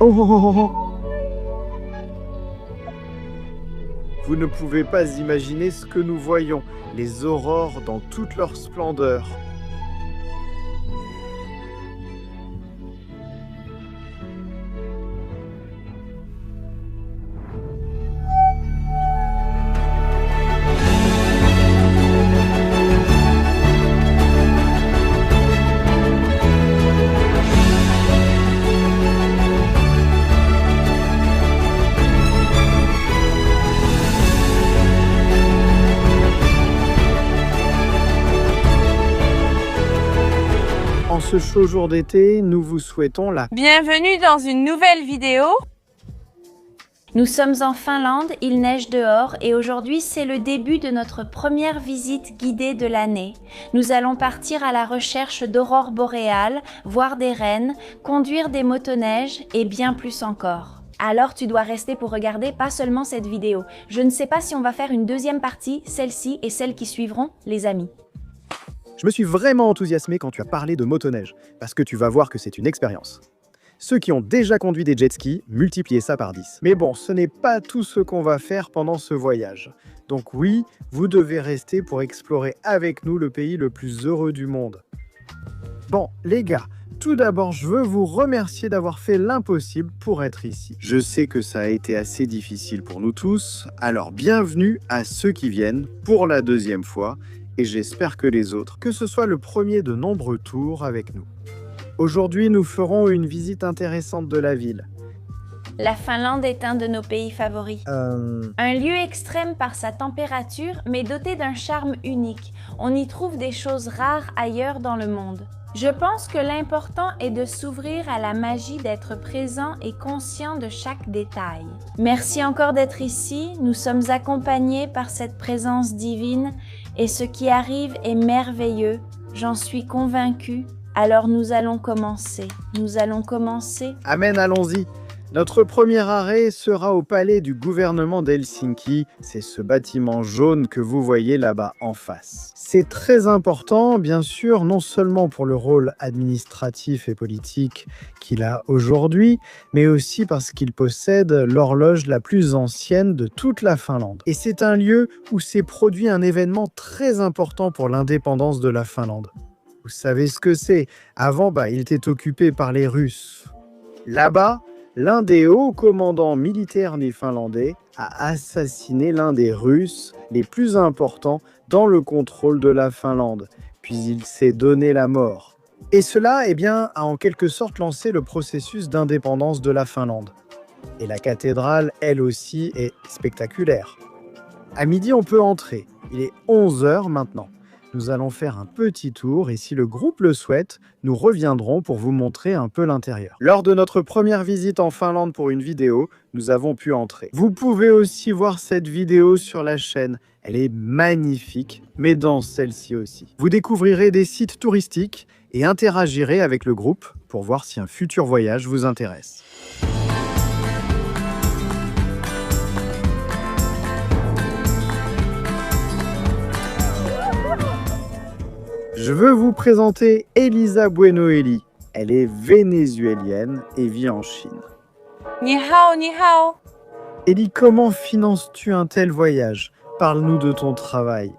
Oh, oh, oh, oh. Vous ne pouvez pas imaginer ce que nous voyons, les aurores dans toute leur splendeur. En ce chaud jour d'été, nous vous souhaitons la Bienvenue dans une nouvelle vidéo. Nous sommes en Finlande, il neige dehors et aujourd'hui c'est le début de notre première visite guidée de l'année. Nous allons partir à la recherche d'aurores boréales, voir des rennes, conduire des motoneiges et bien plus encore. Alors tu dois rester pour regarder pas seulement cette vidéo. Je ne sais pas si on va faire une deuxième partie, celle-ci et celles qui suivront, les amis. Je me suis vraiment enthousiasmé quand tu as parlé de motoneige, parce que tu vas voir que c'est une expérience. Ceux qui ont déjà conduit des jet skis, multipliez ça par 10. Mais bon, ce n'est pas tout ce qu'on va faire pendant ce voyage. Donc oui, vous devez rester pour explorer avec nous le pays le plus heureux du monde. Bon, les gars, tout d'abord, je veux vous remercier d'avoir fait l'impossible pour être ici. Je sais que ça a été assez difficile pour nous tous, alors bienvenue à ceux qui viennent pour la deuxième fois, et j'espère que les autres, que ce soit le premier de nombreux tours avec nous. Aujourd'hui, nous ferons une visite intéressante de la ville. La Finlande est un de nos pays favoris. Un lieu extrême par sa température, mais doté d'un charme unique. On y trouve des choses rares ailleurs dans le monde. Je pense que l'important est de s'ouvrir à la magie d'être présent et conscient de chaque détail. Merci encore d'être ici, nous sommes accompagnés par cette présence divine et ce qui arrive est merveilleux, j'en suis convaincue. Alors nous allons commencer. Amen, allons-y. Notre premier arrêt sera au palais du gouvernement d'Helsinki. C'est ce bâtiment jaune que vous voyez là-bas en face. C'est très important, bien sûr, non seulement pour le rôle administratif et politique qu'il a aujourd'hui, mais aussi parce qu'il possède l'horloge la plus ancienne de toute la Finlande. Et c'est un lieu où s'est produit un événement très important pour l'indépendance de la Finlande. Vous savez ce que c'est? Avant, il était occupé par les Russes. Là-bas, l'un des hauts commandants militaires des Finlandais a assassiné l'un des Russes les plus importants dans le contrôle de la Finlande. Puis il s'est donné la mort. Et cela, a en quelque sorte lancé le processus d'indépendance de la Finlande. Et la cathédrale, elle aussi, est spectaculaire. À midi, on peut entrer. Il est 11h maintenant. Nous allons faire un petit tour et si le groupe le souhaite, nous reviendrons pour vous montrer un peu l'intérieur. Lors de notre première visite en Finlande pour une vidéo, nous avons pu entrer. Vous pouvez aussi voir cette vidéo sur la chaîne. Elle est magnifique, mais dans celle-ci aussi. Vous découvrirez des sites touristiques et interagirez avec le groupe pour voir si un futur voyage vous intéresse. Je veux vous présenter Elisa Buenoeli. Elle est vénézuélienne et vit en Chine. Ni hao, ni hao. Eli, comment finances-tu un tel voyage? Parle-nous de ton travail.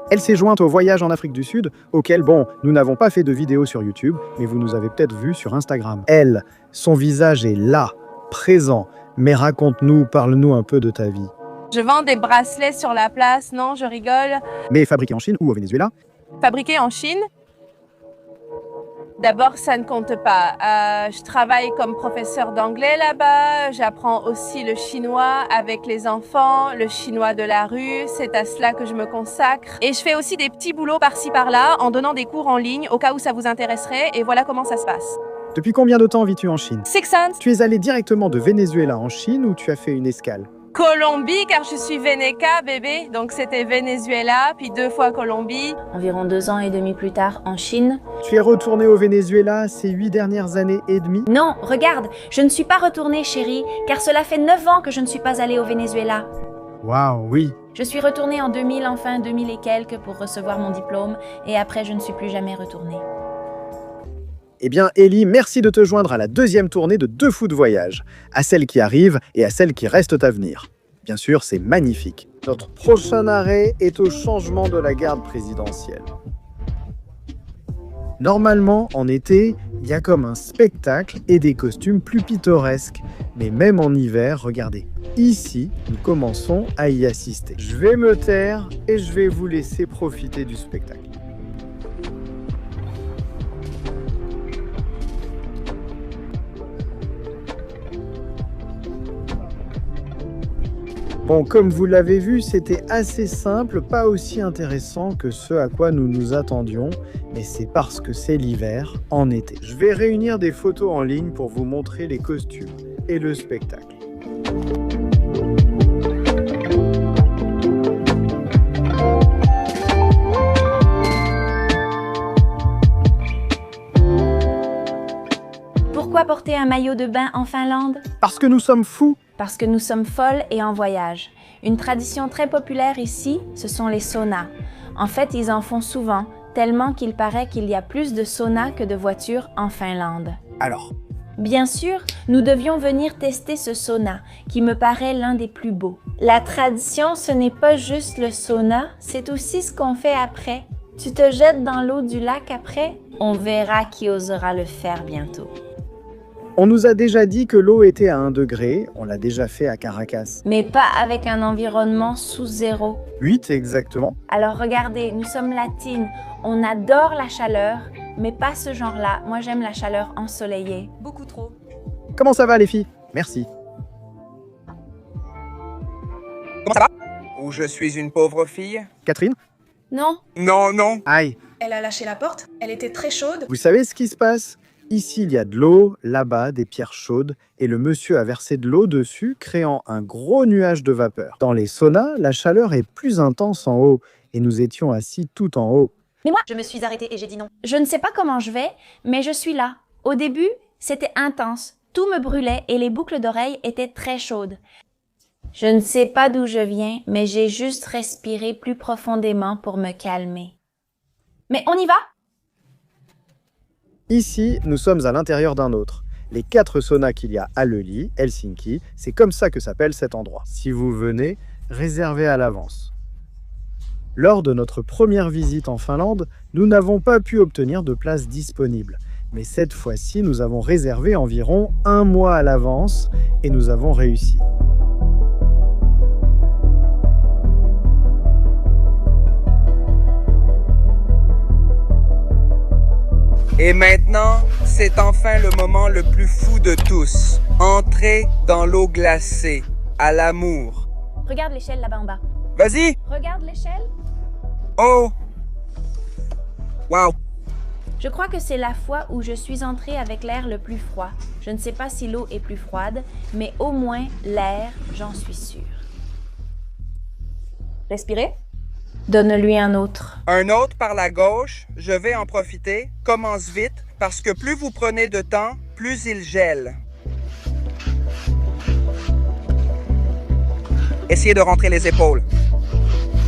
Elle s'est jointe au voyage en Afrique du Sud, auquel, nous n'avons pas fait de vidéo sur YouTube, mais vous nous avez peut-être vu sur Instagram. Elle, son visage est là, présent, mais raconte-nous, parle-nous un peu de ta vie. Je vends des bracelets sur la place, non, je rigole. Mais fabriqué en Chine ou au Venezuela? Fabriqué en Chine. D'abord, ça ne compte pas. Je travaille comme professeur d'anglais là-bas. J'apprends aussi le chinois avec les enfants, le chinois de la rue. C'est à cela que je me consacre. Et je fais aussi des petits boulots par-ci par-là en donnant des cours en ligne au cas où ça vous intéresserait. Et voilà comment ça se passe. Depuis combien de temps vis-tu en Chine? 6 months. Tu es allé directement de Venezuela en Chine ou tu as fait une escale? Colombie, car je suis Vénéca, bébé. Donc c'était Venezuela, puis 2 fois Colombie. Environ 2 ans et demi plus tard, en Chine. Tu es retourné au Venezuela ces 8 dernières années et demie? Non, regarde, je ne suis pas retournée, chérie, car cela fait 9 ans que je ne suis pas allée au Venezuela. Waouh, oui. Je suis retournée en 2000, enfin 2000 et quelques, pour recevoir mon diplôme, et après je ne suis plus jamais retournée. Eh bien, Ellie, merci de te joindre à la deuxième tournée de 2 fous de voyage, à celle qui arrive et à celle qui reste à venir. Bien sûr, c'est magnifique. Notre prochain arrêt est au changement de la garde présidentielle. Normalement, en été, il y a comme un spectacle et des costumes plus pittoresques. Mais même en hiver, regardez, ici, nous commençons à y assister. Je vais me taire et je vais vous laisser profiter du spectacle. Bon, comme vous l'avez vu, c'était assez simple, pas aussi intéressant que ce à quoi nous nous attendions, mais c'est parce que c'est l'hiver, en été. Je vais réunir des photos en ligne pour vous montrer les costumes et le spectacle. Pourquoi porter un maillot de bain en Finlande? Parce que nous sommes fous! Parce que nous sommes folles et en voyage. Une tradition très populaire ici, ce sont les saunas. En fait, ils en font souvent, tellement qu'il paraît qu'il y a plus de saunas que de voitures en Finlande. Alors, bien sûr, nous devions venir tester ce sauna, qui me paraît l'un des plus beaux. La tradition, ce n'est pas juste le sauna, c'est aussi ce qu'on fait après. Tu te jettes dans l'eau du lac après? On verra qui osera le faire bientôt. on nous a déjà dit que l'eau était à 1 degré, on l'a déjà fait à Caracas. Mais pas avec un environnement sous zéro. 8 exactement. Alors regardez, nous sommes latines, on adore la chaleur, mais pas ce genre-là. Moi j'aime la chaleur ensoleillée. Beaucoup trop. Comment ça va les filles? Merci. Comment ça va? Ou je suis une pauvre fille? Catherine? Non? Non, non. Aïe. Elle a lâché la porte, elle était très chaude. Vous savez ce qui se passe? Ici, il y a de l'eau, là-bas, des pierres chaudes, et le monsieur a versé de l'eau dessus, créant un gros nuage de vapeur. Dans les saunas, la chaleur est plus intense en haut, et nous étions assis tout en haut. Mais moi, Je me suis arrêtée et j'ai dit non. je ne sais pas comment je vais, mais je suis là. Au début, c'était intense. Tout me brûlait et les boucles d'oreilles étaient très chaudes. Je ne sais pas d'où je viens, mais j'ai juste respiré plus profondément pour me calmer. Mais on y va? Ici, nous sommes à l'intérieur d'un autre. Les 4 saunas qu'il y a à Lööli, Helsinki, c'est comme ça que s'appelle cet endroit. Si vous venez, réservez à l'avance. Lors de notre première visite en Finlande, nous n'avons pas pu obtenir de place disponible. Mais cette fois-ci, nous avons réservé environ 1 mois à l'avance et nous avons réussi. Et maintenant, c'est enfin le moment le plus fou de tous. Entrer dans l'eau glacée, à l'amour. Regarde l'échelle là-bas en bas. Vas-y! Regarde l'échelle. Oh! Wow! Je crois que c'est la fois où je suis entrée avec l'air le plus froid. Je ne sais pas si l'eau est plus froide, mais au moins l'air, j'en suis sûre. Respirez. Donne-lui un autre. Un autre par la gauche, je vais en profiter. Commence vite, parce que plus vous prenez de temps, plus il gèle. Essayez de rentrer les épaules.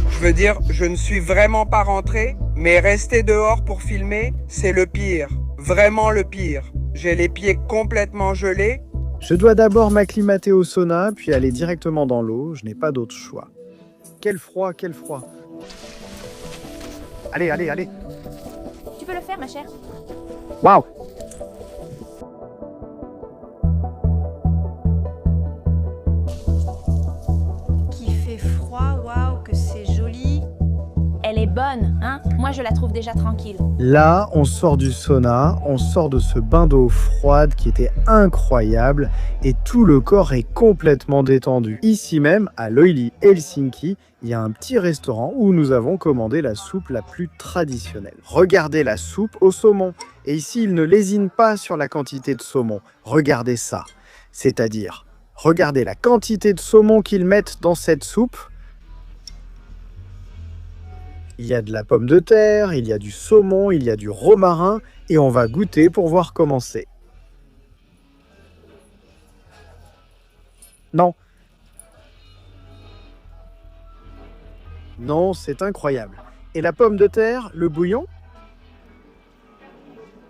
Je veux dire, je ne suis vraiment pas rentré, mais rester dehors pour filmer, c'est le pire. Vraiment le pire. J'ai les pieds complètement gelés. Je dois d'abord m'acclimater au sauna, puis aller directement dans l'eau. Je n'ai pas d'autre choix. Quel froid, quel froid. Allez, allez, allez. Tu peux le faire, ma chère? Waouh! Qu'il fait froid, waouh, que c'est joli. Elle est bonne, hein? Moi, je la trouve déjà tranquille. Là, on sort du sauna, on sort de ce bain d'eau froide qui était incroyable et tout le corps est complètement détendu. Ici même, à Lööli, Helsinki, il y a un petit restaurant où nous avons commandé la soupe la plus traditionnelle. Regardez la soupe au saumon. Et ici, ils ne lésinent pas sur la quantité de saumon. Regardez ça. C'est-à-dire, regardez la quantité de saumon qu'ils mettent dans cette soupe. Il y a de la pomme de terre, il y a du saumon, il y a du romarin, et on va goûter pour voir comment c'est. Non. Non, c'est incroyable. Et la pomme de terre, le bouillon?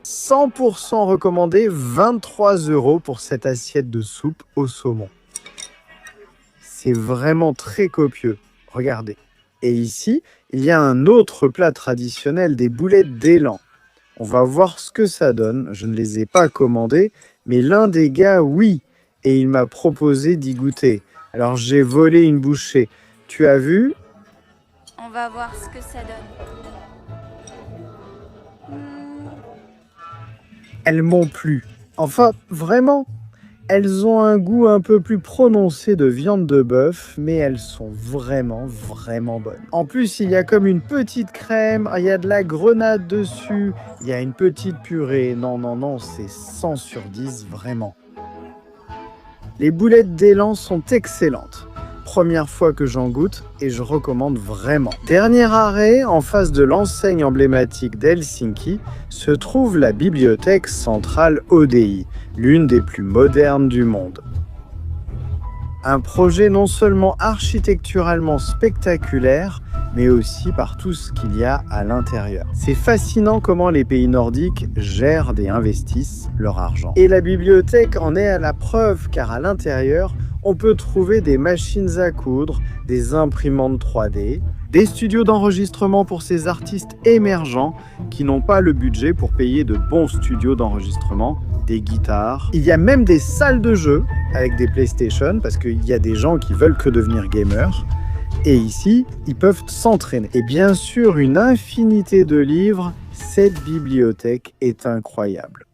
100% recommandé, 23 € pour cette assiette de soupe au saumon. C'est vraiment très copieux, regardez. Et ici, il y a un autre plat traditionnel, des boulettes d'élan. On va voir ce que ça donne, je ne les ai pas commandées, mais l'un des gars, oui, et il m'a proposé d'y goûter. Alors j'ai volé une bouchée. Tu as vu? On va voir ce que ça donne. Elles m'ont plu. Enfin, vraiment. Elles ont un goût un peu plus prononcé de viande de bœuf, mais elles sont vraiment bonnes. En plus, il y a comme une petite crème, il y a de la grenade dessus, il y a une petite purée. Non, c'est 100 sur 10, vraiment. Les boulettes d'élan sont excellentes. Première fois que j'en goûte et je recommande vraiment. Dernier arrêt, en face de l'enseigne emblématique d'Helsinki, se trouve la bibliothèque centrale ODI, l'une des plus modernes du monde. Un projet non seulement architecturalement spectaculaire, mais aussi par tout ce qu'il y a à l'intérieur. C'est fascinant comment les pays nordiques gèrent et investissent leur argent. Et la bibliothèque en est à la preuve, car à l'intérieur, on peut trouver des machines à coudre, des imprimantes 3D, des studios d'enregistrement pour ces artistes émergents qui n'ont pas le budget pour payer de bons studios d'enregistrement, des guitares. Il y a même des salles de jeux avec des PlayStation parce qu'il y a des gens qui veulent que devenir gamers. Et ici, ils peuvent s'entraîner. Et bien sûr, une infinité de livres. Cette bibliothèque est incroyable.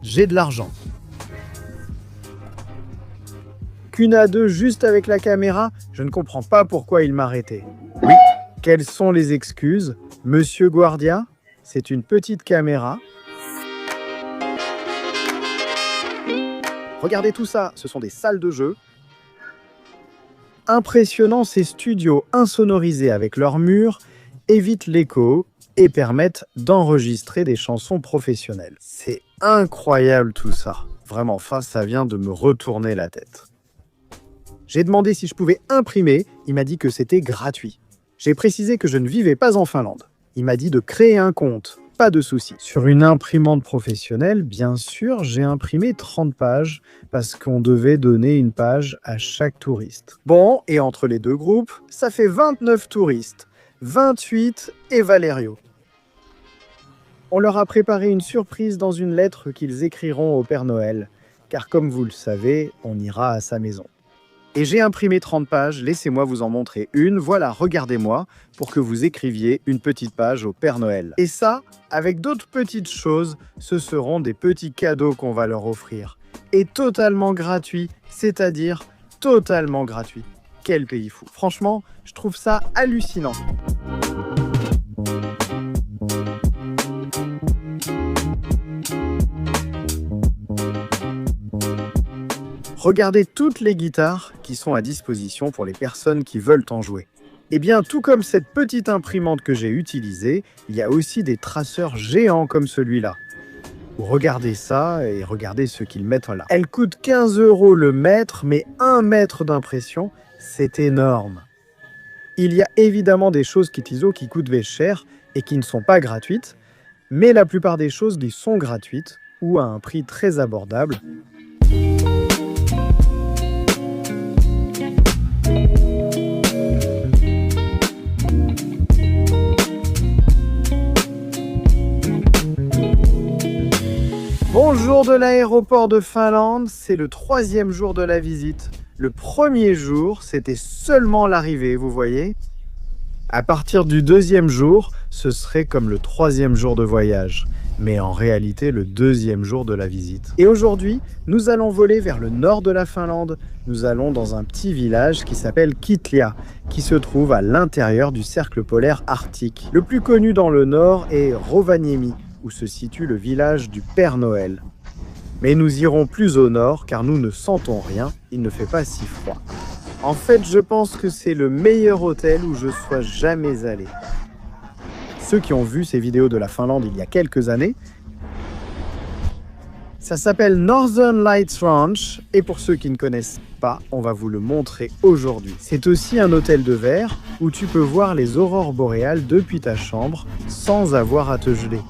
J'ai de l'argent. Qu'une à deux juste avec la caméra, je ne comprends pas pourquoi il m'arrêtait. Oui, quelles sont les excuses? Monsieur Guardia, c'est une petite caméra. Regardez tout ça, ce sont des salles de jeu. Impressionnant, ces studios insonorisés avec leurs murs évitent l'écho et permettent d'enregistrer des chansons professionnelles. C'est incroyable tout ça. Vraiment, enfin, ça vient de me retourner la tête. J'ai demandé si je pouvais imprimer, il m'a dit que c'était gratuit. J'ai précisé que je ne vivais pas en Finlande. Il m'a dit de créer un compte, pas de souci. Sur une imprimante professionnelle, bien sûr, j'ai imprimé 30 pages parce qu'on devait donner une page à chaque touriste. Bon, et entre les deux groupes, ça fait 29 touristes, 28 et Valerio. On leur a préparé une surprise dans une lettre qu'ils écriront au Père Noël, car comme vous le savez, on ira à sa maison. Et j'ai imprimé 30 pages, laissez-moi vous en montrer une. Voilà, regardez-moi, pour que vous écriviez une petite page au Père Noël. Et ça, avec d'autres petites choses, ce seront des petits cadeaux qu'on va leur offrir. Et totalement gratuits, c'est-à-dire totalement gratuits. Quel pays fou. Franchement, je trouve ça hallucinant. Regardez toutes les guitares qui sont à disposition pour les personnes qui veulent en jouer. Et bien, tout comme cette petite imprimante que j'ai utilisée, il y a aussi des traceurs géants comme celui-là. Regardez ça et regardez ce qu'ils mettent là. Elle coûte 15 € le mètre, mais 1 mètre d'impression, c'est énorme. Il y a évidemment des choses Kitizo qui coûtent cher et qui ne sont pas gratuites, mais la plupart des choses y sont gratuites ou à un prix très abordable. Bonjour de l'aéroport de Finlande, c'est le 3e jour de la visite. Le premier jour, c'était seulement l'arrivée, vous voyez. À partir du 2e jour, ce serait comme le 3e jour de voyage, mais en réalité le 2e jour de la visite. Et aujourd'hui, nous allons voler vers le nord de la Finlande. Nous allons dans un petit village qui s'appelle Kittilä, qui se trouve à l'intérieur du cercle polaire arctique. Le plus connu dans le nord est Rovaniemi, où se situe le village du Père Noël. Mais nous irons plus au nord car nous ne sentons rien, il ne fait pas si froid. En fait, je pense que c'est le meilleur hôtel où je sois jamais allé. Ceux qui ont vu ces vidéos de la Finlande il y a quelques années Ça s'appelle Northern Lights Ranch et pour ceux qui ne connaissent pas, on va vous le montrer aujourd'hui. C'est aussi un hôtel de verre où tu peux voir les aurores boréales depuis ta chambre sans avoir à te geler.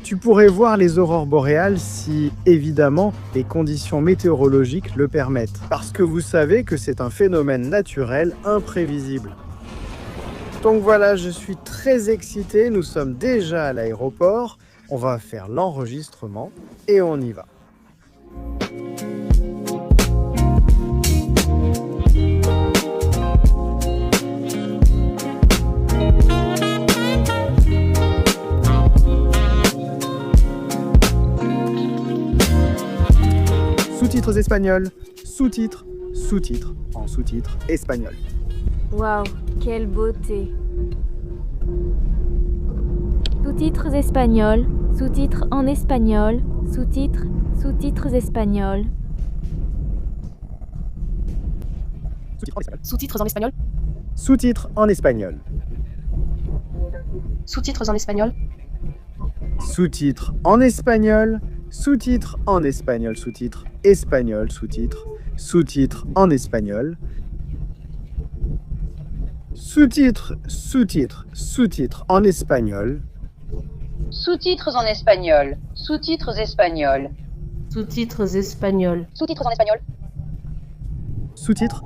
Tu pourrais voir les aurores boréales si, évidemment, les conditions météorologiques le permettent. Parce que vous savez que c'est un phénomène naturel imprévisible. Donc voilà, je suis très excité, nous sommes déjà à l'aéroport. On va faire l'enregistrement et on y va. Sous-titres espagnols, sous-titres, sous-titres, en sous-titres espagnol. Waouh, quelle beauté! Sous-titres espagnols, sous-titres en espagnol, sous-titres, sous-titres espagnols. Sous-titres en espagnol. Sous-titres en espagnol. Sous-titres en espagnol. Sous-titres en espagnol. Sous-titres en espagnol. Sous-titres espagnol. Sous-titres. Sous-titres en espagnol. Sous-titres. Sous-titres. Sous-titres en espagnol. Sous-titres en espagnol. Sous-titres espagnols. Sous-titres espagnols. Sous-titres en espagnol. Sous-titres.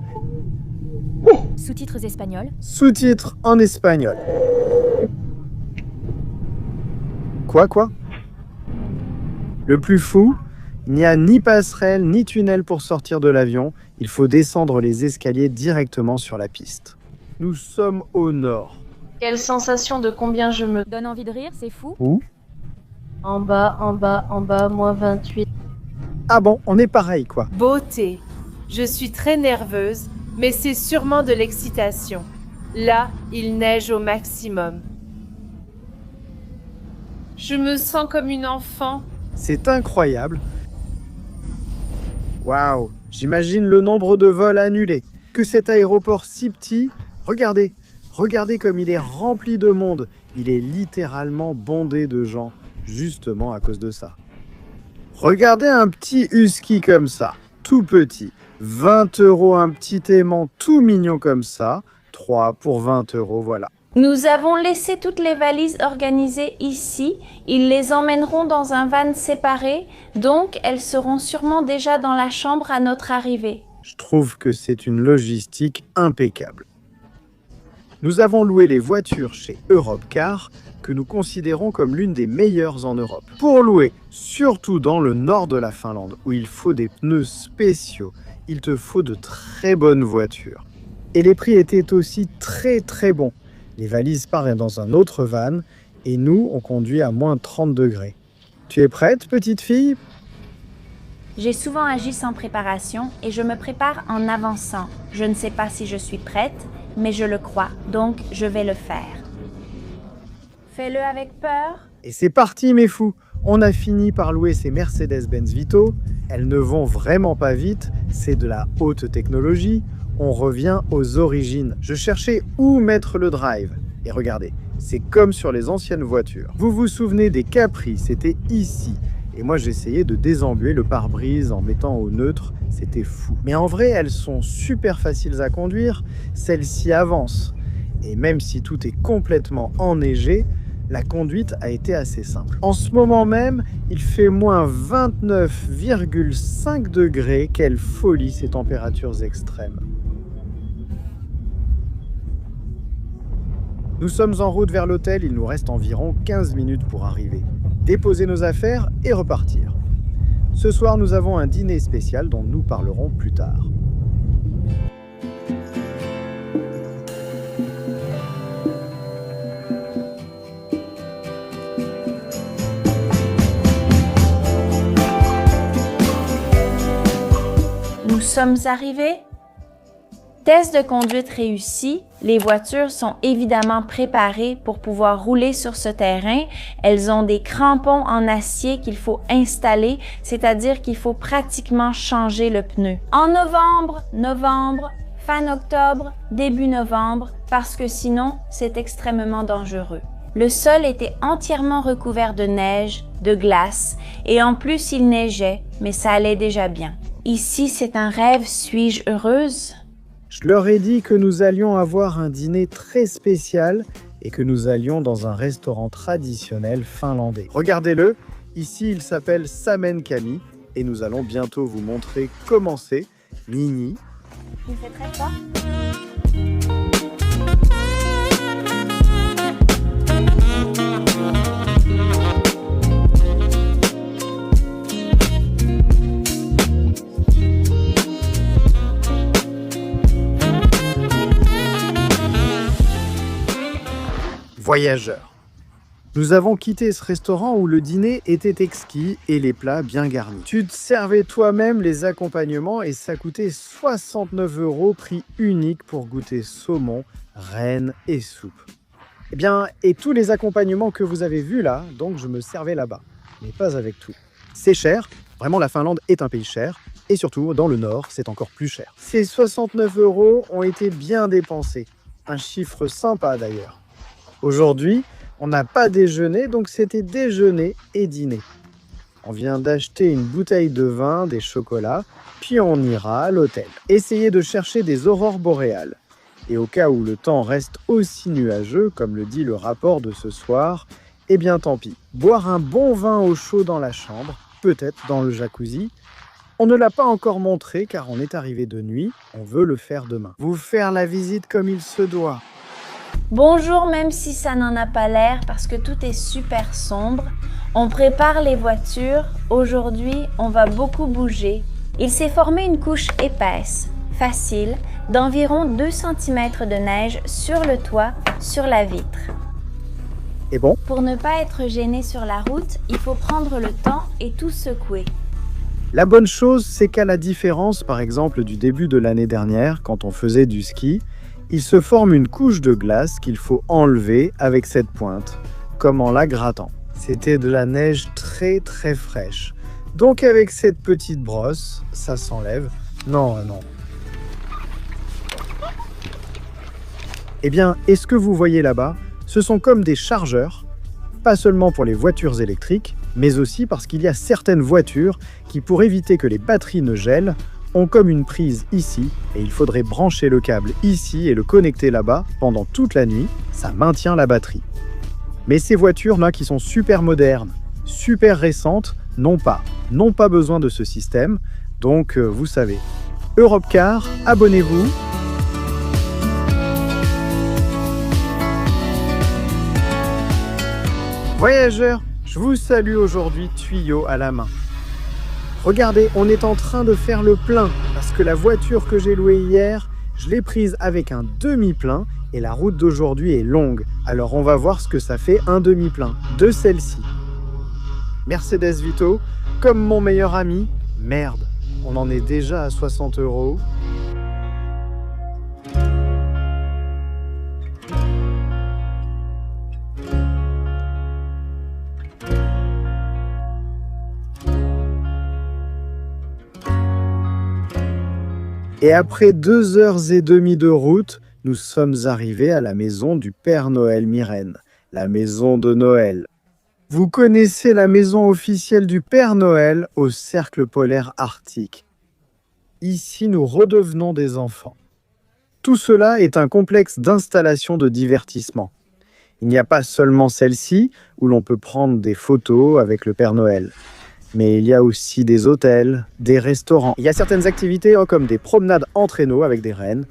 Sous-titres espagnols. Sous-titres en espagnol. Quoi? Le plus fou, il n'y a ni passerelle ni tunnel pour sortir de l'avion. Il faut descendre les escaliers directement sur la piste. Nous sommes au nord. Quelle sensation de combien je me... Donne envie de rire, c'est fou. Où? En bas, moins 28. Ah bon, on est pareil quoi. Beauté. Je suis très nerveuse, mais c'est sûrement de l'excitation. Là, il neige au maximum. Je me sens comme une enfant. C'est incroyable. Waouh, j'imagine le nombre de vols annulés. Que cet aéroport si petit, regardez comme il est rempli de monde. Il est littéralement bondé de gens, justement à cause de ça. Regardez un petit husky comme ça, tout petit. 20 €, un petit aimant tout mignon comme ça. 3 pour 20 €, voilà. Nous avons laissé toutes les valises organisées ici. Ils les emmèneront dans un van séparé, donc elles seront sûrement déjà dans la chambre à notre arrivée. Je trouve que c'est une logistique impeccable. Nous avons loué les voitures chez Europcar, que nous considérons comme l'une des meilleures en Europe. Pour louer, surtout dans le nord de la Finlande, où il faut des pneus spéciaux, il te faut de très bonnes voitures. Et les prix étaient aussi très bons. Les valises partent dans un autre van, et nous, on conduit à moins 30 degrés. Tu es prête, petite fille ? J'ai souvent agi sans préparation et je me prépare en avançant. Je ne sais pas si je suis prête, mais je le crois, donc je vais le faire. Fais-le avec peur. Et c'est parti mes fous. On a fini par louer ces Mercedes-Benz Vito. Elles ne vont vraiment pas vite, c'est de la haute technologie. On revient aux origines. Je cherchais où mettre le drive. Et regardez, c'est comme sur les anciennes voitures. Vous vous souvenez des Capri, c'était ici. Et moi j'essayais de désembuer le pare-brise en mettant au neutre, c'était fou. Mais en vrai, elles sont super faciles à conduire, celles-ci avancent. Et même si tout est complètement enneigé, la conduite a été assez simple. En ce moment même, il fait moins 29,5 degrés. Quelle folie ces températures extrêmes. Nous sommes en route vers l'hôtel, il nous reste environ 15 minutes pour arriver. Déposer nos affaires et repartir. Ce soir, nous avons un dîner spécial dont nous parlerons plus tard. Nous sommes arrivés. Test de conduite réussi. Les voitures sont évidemment préparées pour pouvoir rouler sur ce terrain. Elles ont des crampons en acier qu'il faut installer, c'est-à-dire qu'il faut pratiquement changer le pneu. En novembre, fin octobre, début novembre, parce que sinon, c'est extrêmement dangereux. Le sol était entièrement recouvert de neige, de glace, et en plus il neigeait, mais ça allait déjà bien. Ici, c'est un rêve, suis-je heureuse? Je leur ai dit que nous allions avoir un dîner très spécial et que nous allions dans un restaurant traditionnel finlandais. Regardez-le, ici il s'appelle Samen Kami et nous allons bientôt vous montrer comment c'est. Nini. Il fait très froid. Voyageurs. Nous avons quitté ce restaurant où le dîner était exquis et les plats bien garnis. Tu te servais toi-même les accompagnements et ça coûtait 69 €, prix unique pour goûter saumon, rennes et soupe. Eh bien, et tous les accompagnements que vous avez vus là, donc je me servais là-bas, mais pas avec tout. C'est cher, vraiment la Finlande est un pays cher, et surtout dans le nord, c'est encore plus cher. Ces 69 € ont été bien dépensés, un chiffre sympa d'ailleurs. Aujourd'hui, on n'a pas déjeuné, donc c'était déjeuner et dîner. On vient d'acheter une bouteille de vin, des chocolats, puis on ira à l'hôtel. Essayez de chercher des aurores boréales. Et au cas où le temps reste aussi nuageux, comme le dit le rapport de ce soir, eh bien tant pis. Boire un bon vin au chaud dans la chambre, peut-être dans le jacuzzi. On ne l'a pas encore montré car on est arrivé de nuit, on veut le faire demain. Vous faire la visite comme il se doit. Bonjour, même si ça n'en a pas l'air parce que tout est super sombre. On prépare les voitures. Aujourd'hui, on va beaucoup bouger. Il s'est formé une couche épaisse, facile, d'environ 2 cm de neige sur le toit, sur la vitre. Et bon? Pour ne pas être gêné sur la route, il faut prendre le temps et tout secouer. La bonne chose, c'est qu'à la différence, par exemple, du début de l'année dernière, quand on faisait du ski, il se forme une couche de glace qu'il faut enlever avec cette pointe, comme en la grattant. C'était de la neige très très fraîche. Donc avec cette petite brosse, ça s'enlève. Non. Eh bien, est-ce que vous voyez là-bas? Ce sont comme des chargeurs, pas seulement pour les voitures électriques, mais aussi parce qu'il y a certaines voitures qui, pour éviter que les batteries ne gèlent, ont comme une prise ici, et il faudrait brancher le câble ici et le connecter là-bas pendant toute la nuit, ça maintient la batterie. Mais ces voitures-là qui sont super modernes, super récentes, n'ont pas besoin de ce système, donc vous savez. Europcar, abonnez-vous. Voyageurs, je vous salue aujourd'hui tuyau à la main. Regardez, on est en train de faire le plein parce que la voiture que j'ai louée hier, je l'ai prise avec un demi-plein et la route d'aujourd'hui est longue. Alors on va voir ce que ça fait un demi-plein de celle-ci. Mercedes Vito, comme mon meilleur ami, merde, on en est déjà à 60 €. Et après 2h30 de route, nous sommes arrivés à la maison du Père Noël Myrène, la maison de Noël. Vous connaissez la maison officielle du Père Noël au cercle polaire arctique. Ici, nous redevenons des enfants. Tout cela est un complexe d'installation de divertissement. Il n'y a pas seulement celle-ci où l'on peut prendre des photos avec le Père Noël. Mais il y a aussi des hôtels, des restaurants. Il y a certaines activités comme des promenades en traîneau avec des rennes.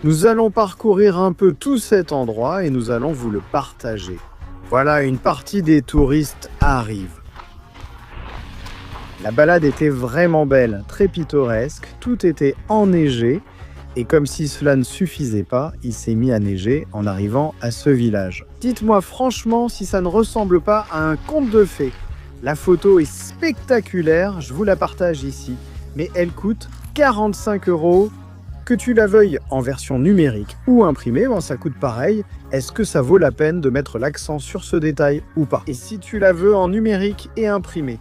Nous allons parcourir un peu tout cet endroit et nous allons vous le partager. Voilà, une partie des touristes arrive. La balade était vraiment belle, très pittoresque, tout était enneigé. Et comme si cela ne suffisait pas, il s'est mis à neiger en arrivant à ce village. Dites-moi franchement si ça ne ressemble pas à un conte de fées. La photo est spectaculaire, je vous la partage ici, mais elle coûte 45 €. Que tu la veuilles en version numérique ou imprimée, bon, ça coûte pareil. Est-ce que ça vaut la peine de mettre l'accent sur ce détail ou pas? Et si tu la veux en numérique et imprimée?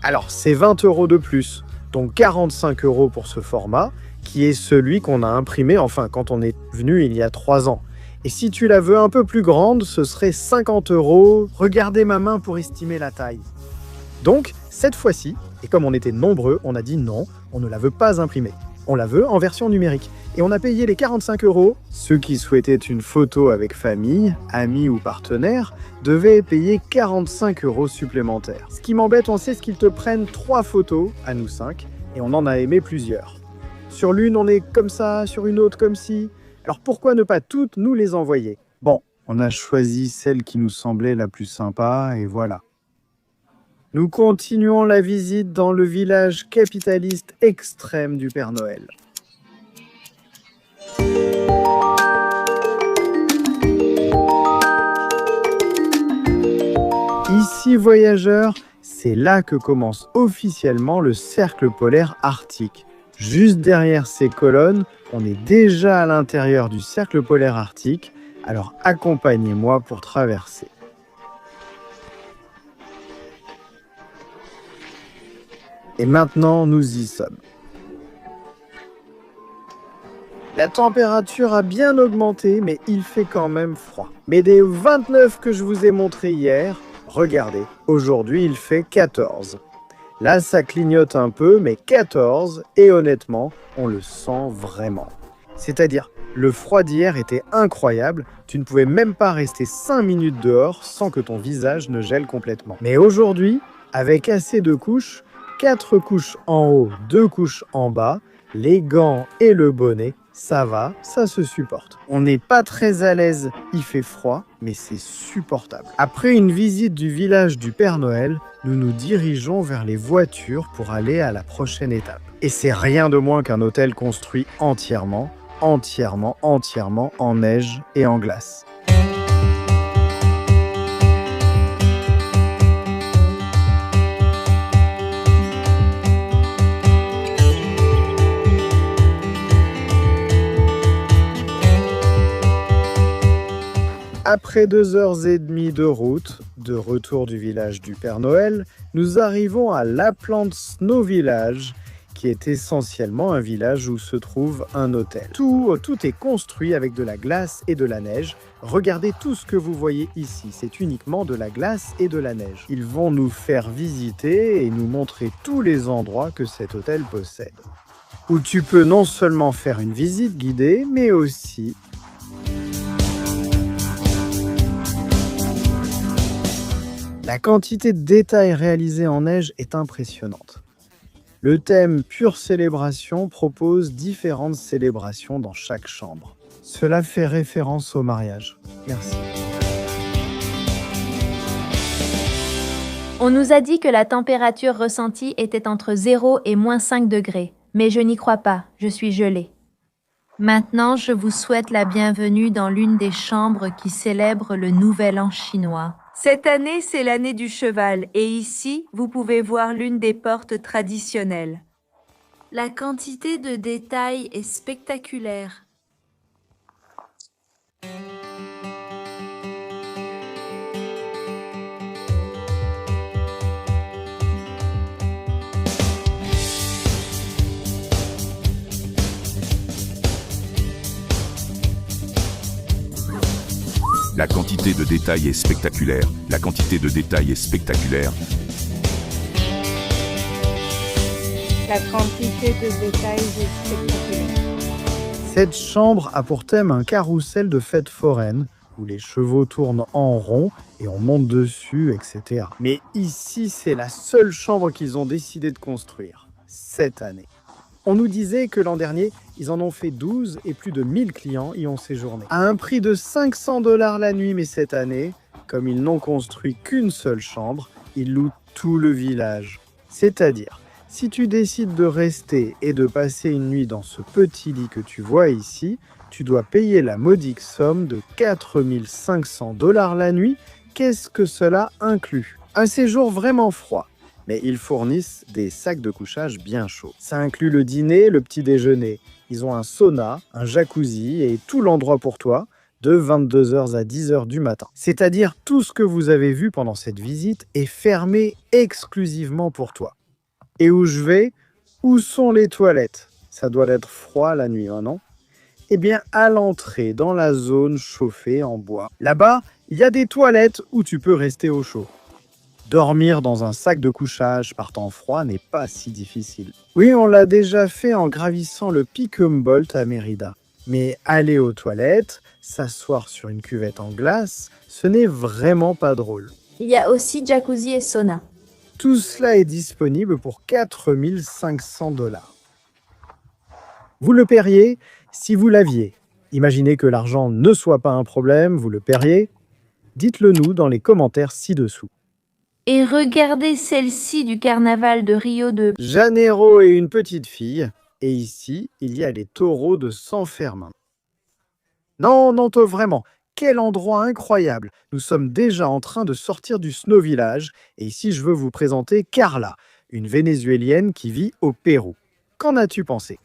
Alors, c'est 20 € de plus, donc 45 € pour ce format, qui est celui qu'on a imprimé, enfin, quand on est venu il y a 3 ans. Et si tu la veux un peu plus grande, ce serait 50 €. Regardez ma main pour estimer la taille. Donc, cette fois-ci, et comme on était nombreux, on a dit non, on ne la veut pas imprimée. On la veut en version numérique. Et on a payé les 45 €. Ceux qui souhaitaient une photo avec famille, amis ou partenaires devaient payer 45 € supplémentaires. Ce qui m'embête, on sait, c'est qu'ils te prennent 3 photos, à nous 5, et on en a aimé plusieurs. Sur l'une, on est comme ça, sur une autre comme ci. Alors pourquoi ne pas toutes nous les envoyer? Bon, on a choisi celle qui nous semblait la plus sympa, et voilà. Nous continuons la visite dans le village capitaliste extrême du Père Noël. Ici, voyageurs, c'est là que commence officiellement le cercle polaire arctique. Juste derrière ces colonnes, on est déjà à l'intérieur du cercle polaire arctique, alors accompagnez-moi pour traverser. Et maintenant, nous y sommes. La température a bien augmenté, mais il fait quand même froid. Mais des 29 que je vous ai montrés hier, regardez, aujourd'hui il fait 14. Là, ça clignote un peu, mais 14, et honnêtement, on le sent vraiment. C'est-à-dire, le froid d'hier était incroyable, tu ne pouvais même pas rester 5 minutes dehors sans que ton visage ne gèle complètement. Mais aujourd'hui, avec assez de couches, 4 couches en haut, 2 couches en bas, les gants et le bonnet, ça va, ça se supporte. On n'est pas très à l'aise, il fait froid, mais c'est supportable. Après une visite du village du Père Noël, nous nous dirigeons vers les voitures pour aller à la prochaine étape. Et c'est rien de moins qu'un hôtel construit entièrement en neige et en glace. Après 2h30 de route, de retour du village du Père Noël, nous arrivons à Lapland Snow Village, qui est essentiellement un village où se trouve un hôtel. Tout est construit avec de la glace et de la neige. Regardez tout ce que vous voyez ici, c'est uniquement de la glace et de la neige. Ils vont nous faire visiter et nous montrer tous les endroits que cet hôtel possède. Où tu peux non seulement faire une visite guidée, mais aussi la quantité de détails réalisés en neige est impressionnante. Le thème Pure Célébration propose différentes célébrations dans chaque chambre. Cela fait référence au mariage. Merci. On nous a dit que la température ressentie était entre 0 et -5 degrés, mais je n'y crois pas, je suis gelée. Maintenant, je vous souhaite la bienvenue dans l'une des chambres qui célèbre le Nouvel An chinois. Cette année, c'est l'année du cheval et ici, vous pouvez voir l'une des portes traditionnelles. La quantité de détails est spectaculaire. La quantité de détails est spectaculaire. La quantité de détails est spectaculaire. La quantité de détails est spectaculaire. Cette chambre a pour thème un carrousel de fêtes foraines, où les chevaux tournent en rond et on monte dessus, etc. Mais ici, c'est la seule chambre qu'ils ont décidé de construire, cette année. On nous disait que l'an dernier, ils en ont fait 12 et plus de 1000 clients y ont séjourné. À un prix de 500 $ la nuit, mais cette année, comme ils n'ont construit qu'une seule chambre, ils louent tout le village. C'est-à-dire, si tu décides de rester et de passer une nuit dans ce petit lit que tu vois ici, tu dois payer la modique somme de 4 500 $ la nuit. Qu'est-ce que cela inclut? Un séjour vraiment froid. Mais ils fournissent des sacs de couchage bien chauds. Ça inclut le dîner, le petit déjeuner. Ils ont un sauna, un jacuzzi et tout l'endroit pour toi de 22h à 10h du matin. C'est-à-dire tout ce que vous avez vu pendant cette visite est fermé exclusivement pour toi. Et où je vais? Où sont les toilettes? Ça doit être froid la nuit, hein, non? Eh bien, à l'entrée, dans la zone chauffée en bois, là-bas, il y a des toilettes où tu peux rester au chaud. Dormir dans un sac de couchage par temps froid n'est pas si difficile. Oui, on l'a déjà fait en gravissant le Pic Humboldt à Mérida. Mais aller aux toilettes, s'asseoir sur une cuvette en glace, ce n'est vraiment pas drôle. Il y a aussi jacuzzi et sauna. Tout cela est disponible pour 4 500 $. Vous le paieriez si vous l'aviez. Imaginez que l'argent ne soit pas un problème, vous le paieriez. Dites-le nous dans les commentaires ci-dessous. Et regardez celle-ci du carnaval de Rio de Janeiro et une petite fille. Et ici, il y a les taureaux de San Fermin. Non, vraiment, quel endroit incroyable. Nous sommes déjà en train de sortir du Snow Village. Et ici, je veux vous présenter Carla, une Vénézuélienne qui vit au Pérou. Qu'en as-tu pensé?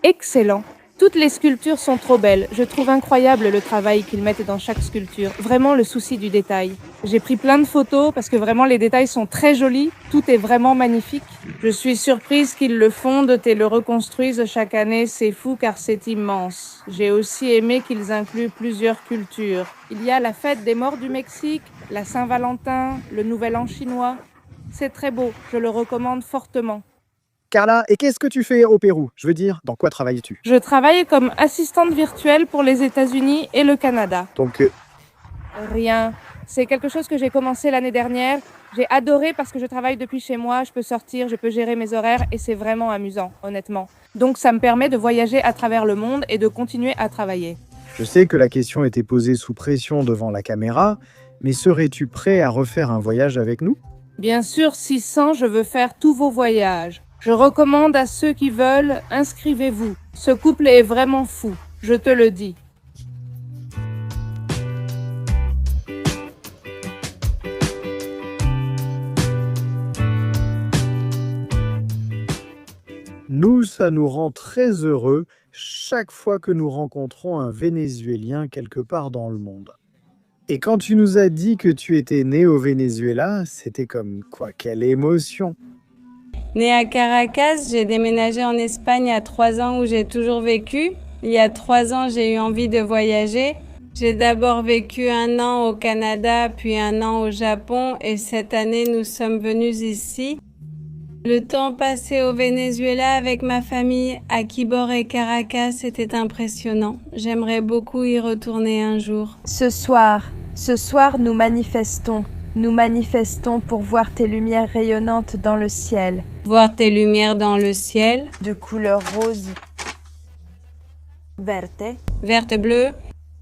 Excellent. Toutes les sculptures sont trop belles. Je trouve incroyable le travail qu'ils mettent dans chaque sculpture. Vraiment le souci du détail. J'ai pris plein de photos parce que vraiment les détails sont très jolis. Tout est vraiment magnifique. Je suis surprise qu'ils le fondent et le reconstruisent chaque année. C'est fou car c'est immense. J'ai aussi aimé qu'ils incluent plusieurs cultures. Il y a la fête des morts du Mexique, la Saint-Valentin, le Nouvel An chinois. C'est très beau. Je le recommande fortement. Carla, et qu'est-ce que tu fais au Pérou? Je veux dire, dans quoi travailles-tu? Je travaille comme assistante virtuelle pour les États-Unis et le Canada. Donc, Rien. C'est quelque chose que j'ai commencé l'année dernière. J'ai adoré parce que je travaille depuis chez moi, je peux sortir, je peux gérer mes horaires et c'est vraiment amusant, honnêtement. Donc ça me permet de voyager à travers le monde et de continuer à travailler. je sais que la question était posée sous pression devant la caméra, mais serais-tu prêt à refaire un voyage avec nous? Bien sûr, 600, je veux faire tous vos voyages. Je recommande à ceux qui veulent, inscrivez-vous. Ce couple est vraiment fou, je te le dis. Nous, ça nous rend très heureux chaque fois que nous rencontrons un Vénézuélien quelque part dans le monde. Et quand tu nous as dit que tu étais né au Venezuela, c'était comme quoi, quelle émotion! Née à Caracas, j'ai déménagé en Espagne à 3 ans où j'ai toujours vécu. Il y a 3 ans, j'ai eu envie de voyager. J'ai d'abord vécu 1 an au Canada, puis 1 an au Japon et cette année, nous sommes venus ici. Le temps passé au Venezuela avec ma famille à Quibor et Caracas était impressionnant. J'aimerais beaucoup y retourner un jour. Ce soir, nous manifestons. Nous manifestons pour voir tes lumières rayonnantes dans le ciel. Voir tes lumières dans le ciel. De couleur rose. Verte. Verte, bleue.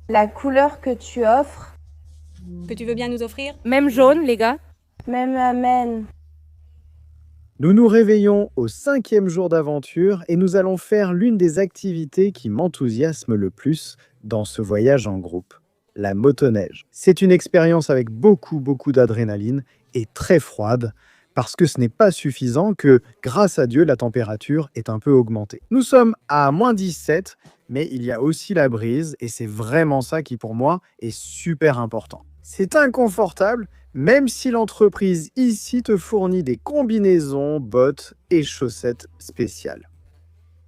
La couleur que tu offres. Que tu veux bien nous offrir? Même jaune, les gars? Même amen. Nous nous réveillons au 5e jour d'aventure et nous allons faire l'une des activités qui m'enthousiasme le plus dans ce voyage en groupe. La motoneige. C'est une expérience avec beaucoup d'adrénaline et très froide parce que ce n'est pas suffisant que, grâce à Dieu, la température est un peu augmentée. Nous sommes à -17, mais il y a aussi la brise et c'est vraiment ça qui, pour moi, est super important. C'est inconfortable, même si l'entreprise ici te fournit des combinaisons, bottes et chaussettes spéciales.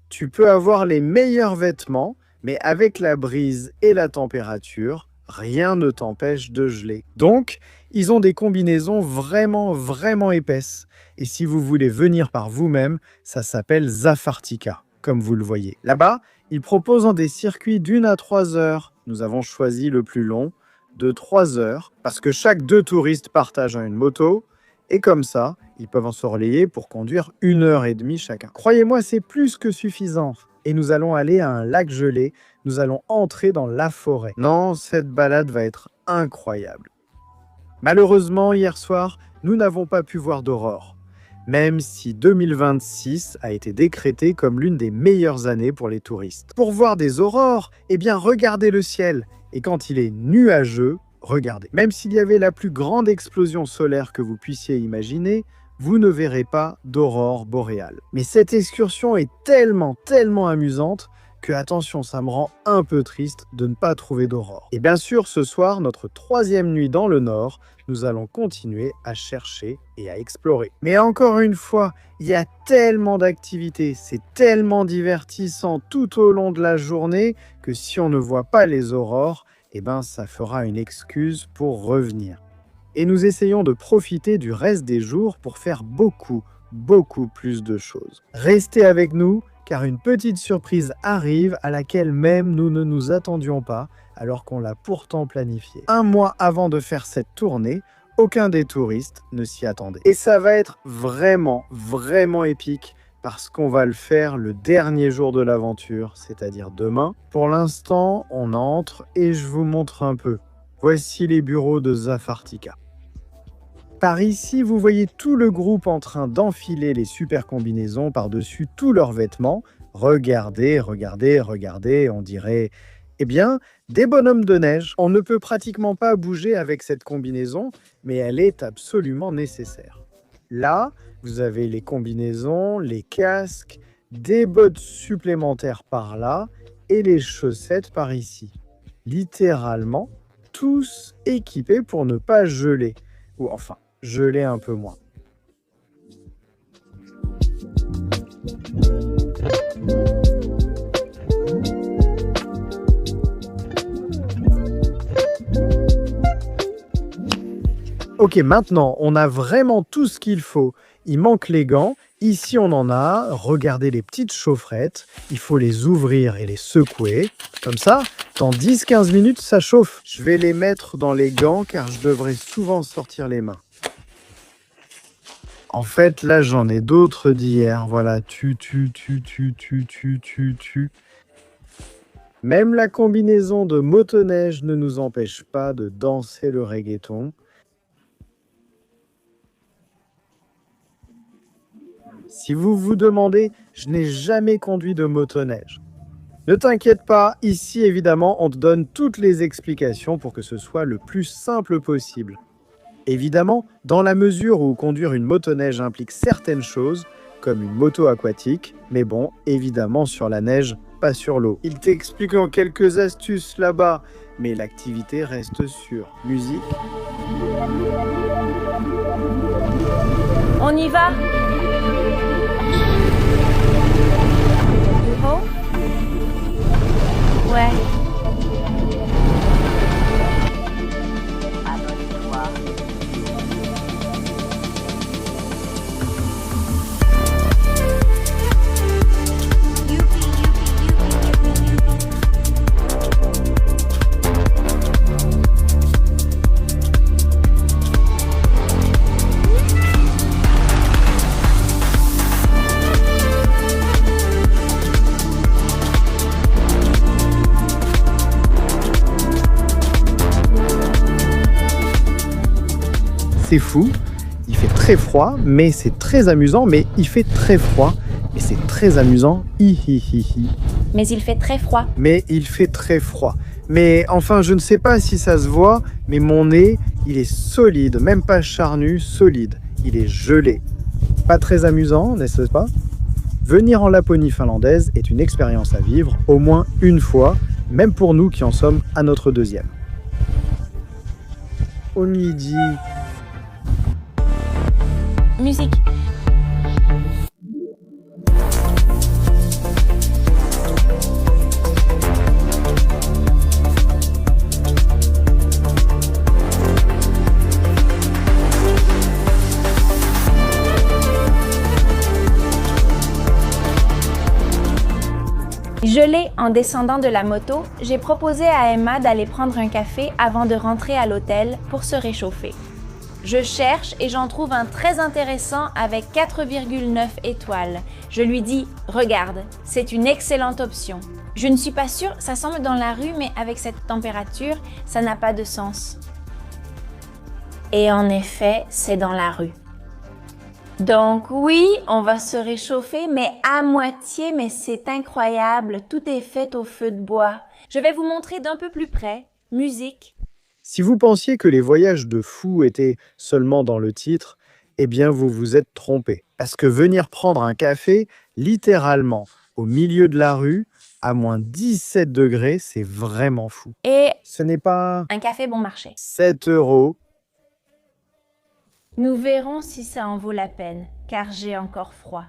Tu peux avoir les meilleurs vêtements, mais avec la brise et la température, rien ne t'empêche de geler. Donc, ils ont des combinaisons vraiment épaisses. Et si vous voulez venir par vous-même, ça s'appelle Zafartica, comme vous le voyez. Là-bas, ils proposent des circuits d'1 à 3 heures. Nous avons choisi le plus long, de 3 heures, parce que chaque 2 touristes partagent une moto, et comme ça, ils peuvent en se relayer pour conduire 1h30 chacun. Croyez-moi, c'est plus que suffisant. Et nous allons aller à un lac gelé, nous allons entrer dans la forêt. Non, cette balade va être incroyable. Malheureusement, hier soir, nous n'avons pas pu voir d'aurore, même si 2026 a été décrété comme l'une des meilleures années pour les touristes. Pour voir des aurores, eh bien regardez le ciel, et quand il est nuageux, regardez. Même s'il y avait la plus grande explosion solaire que vous puissiez imaginer, vous ne verrez pas d'aurore boréale. Mais cette excursion est tellement amusante que, attention, ça me rend un peu triste de ne pas trouver d'aurore. Et bien sûr, ce soir, notre 3e nuit dans le Nord, nous allons continuer à chercher et à explorer. Mais encore une fois, il y a tellement d'activités, c'est tellement divertissant tout au long de la journée que si on ne voit pas les aurores, eh ben, ça fera une excuse pour revenir. Et nous essayons de profiter du reste des jours pour faire beaucoup plus de choses. Restez avec nous, car une petite surprise arrive à laquelle même nous ne nous attendions pas, alors qu'on l'a pourtant planifié. 1 mois avant de faire cette tournée, aucun des touristes ne s'y attendait. Et ça va être vraiment épique, parce qu'on va le faire le dernier jour de l'aventure, c'est-à-dire demain. Pour l'instant, on entre et je vous montre un peu. Voici les bureaux de Zafartika. Par ici, vous voyez tout le groupe en train d'enfiler les super combinaisons par-dessus tous leurs vêtements. Regardez, on dirait, eh bien, des bonhommes de neige. On ne peut pratiquement pas bouger avec cette combinaison, mais elle est absolument nécessaire. Là, vous avez les combinaisons, les casques, des bottes supplémentaires par là et les chaussettes par ici. Littéralement, tous équipés pour ne pas geler. Ou enfin, geler un peu moins. Ok, maintenant, on a vraiment tout ce qu'il faut. Il manque les gants. Ici, on en a. Regardez les petites chaufferettes. Il faut les ouvrir et les secouer. Comme ça, dans 10-15 minutes, ça chauffe. Je vais les mettre dans les gants car je devrais souvent sortir les mains. En fait, là, j'en ai d'autres d'hier. Voilà, Même la combinaison de motoneige ne nous empêche pas de danser le reggaeton. Si vous vous demandez, je n'ai jamais conduit de motoneige. Ne t'inquiète pas, ici, évidemment, on te donne toutes les explications pour que ce soit le plus simple possible. Évidemment, dans la mesure où conduire une motoneige implique certaines choses, comme une moto aquatique, mais bon, évidemment sur la neige, pas sur l'eau. Il t'explique en quelques astuces là-bas, mais l'activité reste sur musique. On y va? Ouais. C'est fou, il fait très froid, mais c'est très amusant, mais il fait très froid, mais c'est très amusant, Mais il fait très froid. Mais il fait très froid. Mais enfin, je ne sais pas si ça se voit, mais mon nez, il est solide, même pas charnu, solide. Il est gelé. Pas très amusant, n'est-ce pas? Venir en Laponie finlandaise est une expérience à vivre au moins une fois, même pour nous qui en sommes à notre 2e. On y dit... Musique. Gelée en descendant de la moto, j'ai proposé à Emma d'aller prendre un café avant de rentrer à l'hôtel pour se réchauffer. Je cherche et j'en trouve un très intéressant avec 4,9 étoiles. Je lui dis « Regarde, c'est une excellente option. » Je ne suis pas sûre, ça semble dans la rue, mais avec cette température, ça n'a pas de sens. Et en effet, c'est dans la rue. Donc oui, on va se réchauffer, mais à moitié, mais c'est incroyable, tout est fait au feu de bois. Je vais vous montrer d'un peu plus près. Musique. Si vous pensiez que les voyages de fous étaient seulement dans le titre, eh bien vous vous êtes trompé. Parce que venir prendre un café, littéralement, au milieu de la rue, À moins 17 degrés, c'est vraiment fou. Et Ce n'est pas un café bon marché. 7 €. Nous verrons si ça en vaut la peine, car j'ai encore froid.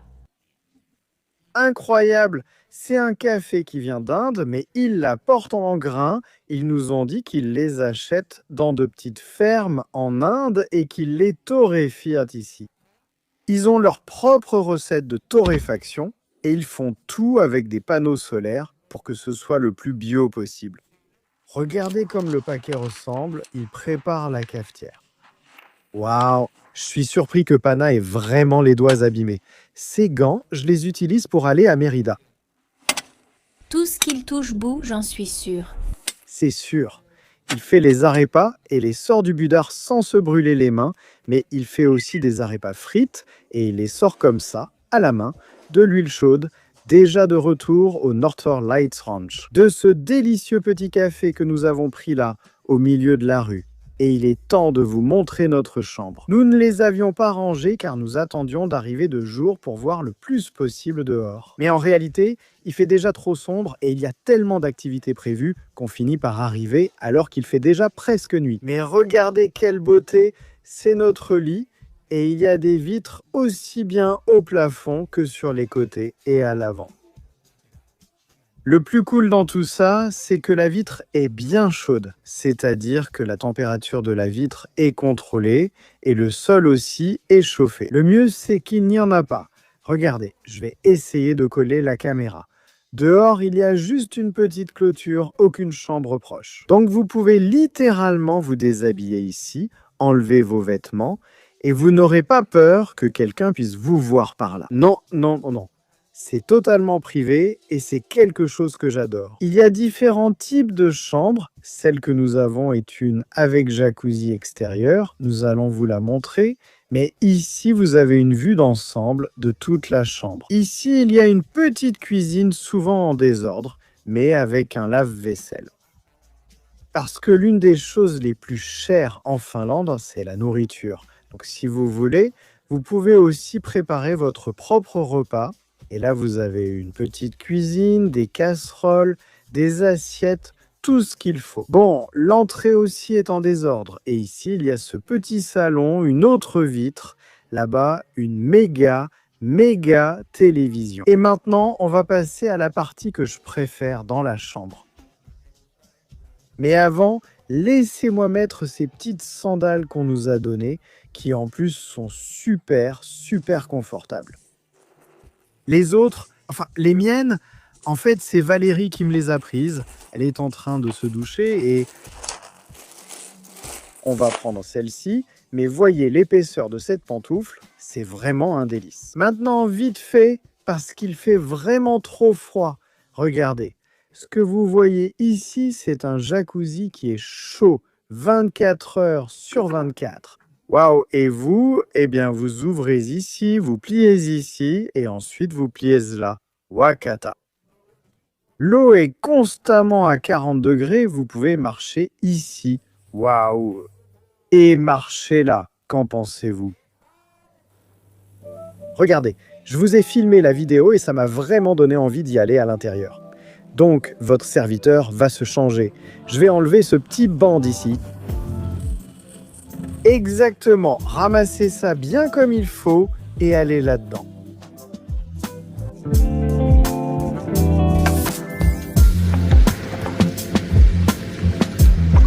Incroyable! C'est un café qui vient d'Inde, mais ils l'apportent en grains. Ils nous ont dit qu'ils les achètent dans de petites fermes en Inde et qu'ils les torréfient ici. Ils ont leur propre recette de torréfaction et ils font tout avec des panneaux solaires pour que ce soit le plus bio possible. Regardez comme le paquet ressemble, ils préparent la cafetière. Waouh! Je suis surpris que Pana ait vraiment les doigts abîmés. Ces gants, je les utilise pour aller à Mérida. Tout ce qu'il touche bout, j'en suis sûre. C'est sûr. Il fait les arepas et les sort du budard sans se brûler les mains, mais il fait aussi des arepas frites et il les sort comme ça, à la main, de l'huile chaude, déjà de retour au Northern Lights Ranch. De ce délicieux petit café que nous avons pris là, au milieu de la rue. Et il est temps de vous montrer notre chambre. Nous ne les avions pas rangées car nous attendions d'arriver de jour pour voir le plus possible dehors. Mais en réalité, il fait déjà trop sombre et il y a tellement d'activités prévues qu'on finit par arriver alors qu'il fait déjà presque nuit. Mais regardez quelle beauté, c'est notre lit et il y a des vitres aussi bien au plafond que sur les côtés et à l'avant. Le plus cool dans tout ça, c'est que la vitre est bien chaude, c'est-à-dire que la température de la vitre est contrôlée et le sol aussi est chauffé. Le mieux, c'est qu'il n'y en a pas. Regardez, je vais essayer de coller la caméra. Dehors, il y a juste une petite clôture, aucune chambre proche. Donc vous pouvez littéralement vous déshabiller ici, enlever vos vêtements, et vous n'aurez pas peur que quelqu'un puisse vous voir par là. Non, non, non. C'est totalement privé et c'est quelque chose que j'adore. Il y a différents types de chambres. Celle que nous avons est une avec jacuzzi extérieur. Nous allons vous la montrer. Mais ici, vous avez une vue d'ensemble de toute la chambre. Ici, il y a une petite cuisine souvent en désordre, mais avec un lave-vaisselle. Parce que l'une des choses les plus chères en Finlande, c'est la nourriture. Donc si vous voulez, vous pouvez aussi préparer votre propre repas. Et là, vous avez une petite cuisine, des casseroles, des assiettes, tout ce qu'il faut. Bon, l'entrée aussi est en désordre. Et ici, il y a ce petit salon, une autre vitre. Là-bas, une méga télévision. Et maintenant, on va passer à la partie que je préfère dans la chambre. Mais avant, laissez-moi mettre ces petites sandales qu'on nous a données, qui en plus sont super confortables. Les autres, enfin les miennes, en fait c'est Valérie qui me les a prises. Elle est en train de se doucher et on va prendre celle-ci. Mais voyez l'épaisseur de cette pantoufle, c'est vraiment un délice. Maintenant vite fait, parce qu'il fait vraiment trop froid. Regardez, ce que vous voyez ici, c'est un jacuzzi qui est chaud 24 heures sur 24. Waouh! Et vous, eh bien, vous ouvrez ici, vous pliez ici, et ensuite vous pliez là. Wakata. L'eau est constamment à 40 degrés, vous pouvez marcher ici. Waouh! Et marcher là, qu'en pensez-vous? Regardez, je vous ai filmé la vidéo et ça m'a vraiment donné envie d'y aller à l'intérieur. Donc, votre serviteur va se changer. Je vais enlever ce petit banc d'ici. Exactement, ramassez ça bien comme il faut et allez là-dedans.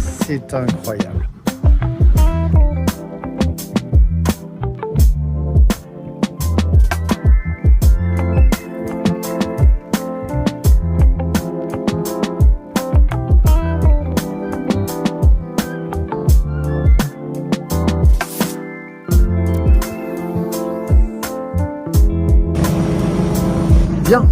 C'est incroyable. Bien.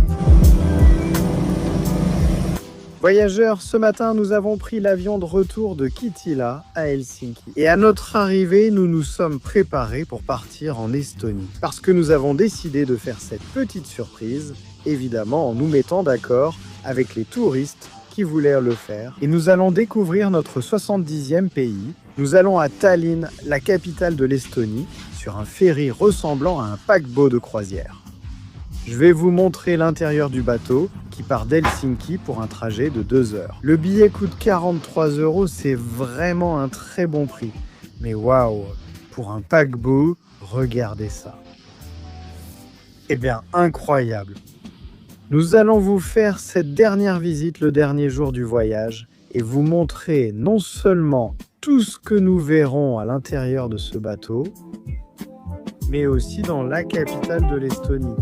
Voyageurs, ce matin, nous avons pris l'avion de retour de Kittilä à Helsinki. Et à notre arrivée, nous nous sommes préparés pour partir en Estonie. Parce que nous avons décidé de faire cette petite surprise, évidemment en nous mettant d'accord avec les touristes qui voulaient le faire. Et nous allons découvrir notre 70e pays. Nous allons à Tallinn, la capitale de l'Estonie, sur un ferry ressemblant à un paquebot de croisière. Je vais vous montrer l'intérieur du bateau, qui part d'Helsinki pour un trajet de 2 heures. Le billet coûte 43 €, c'est vraiment un très bon prix. Mais waouh, pour un paquebot, regardez ça. Eh bien, incroyable. Nous allons vous faire cette dernière visite le dernier jour du voyage et vous montrer non seulement tout ce que nous verrons à l'intérieur de ce bateau, mais aussi dans la capitale de l'Estonie.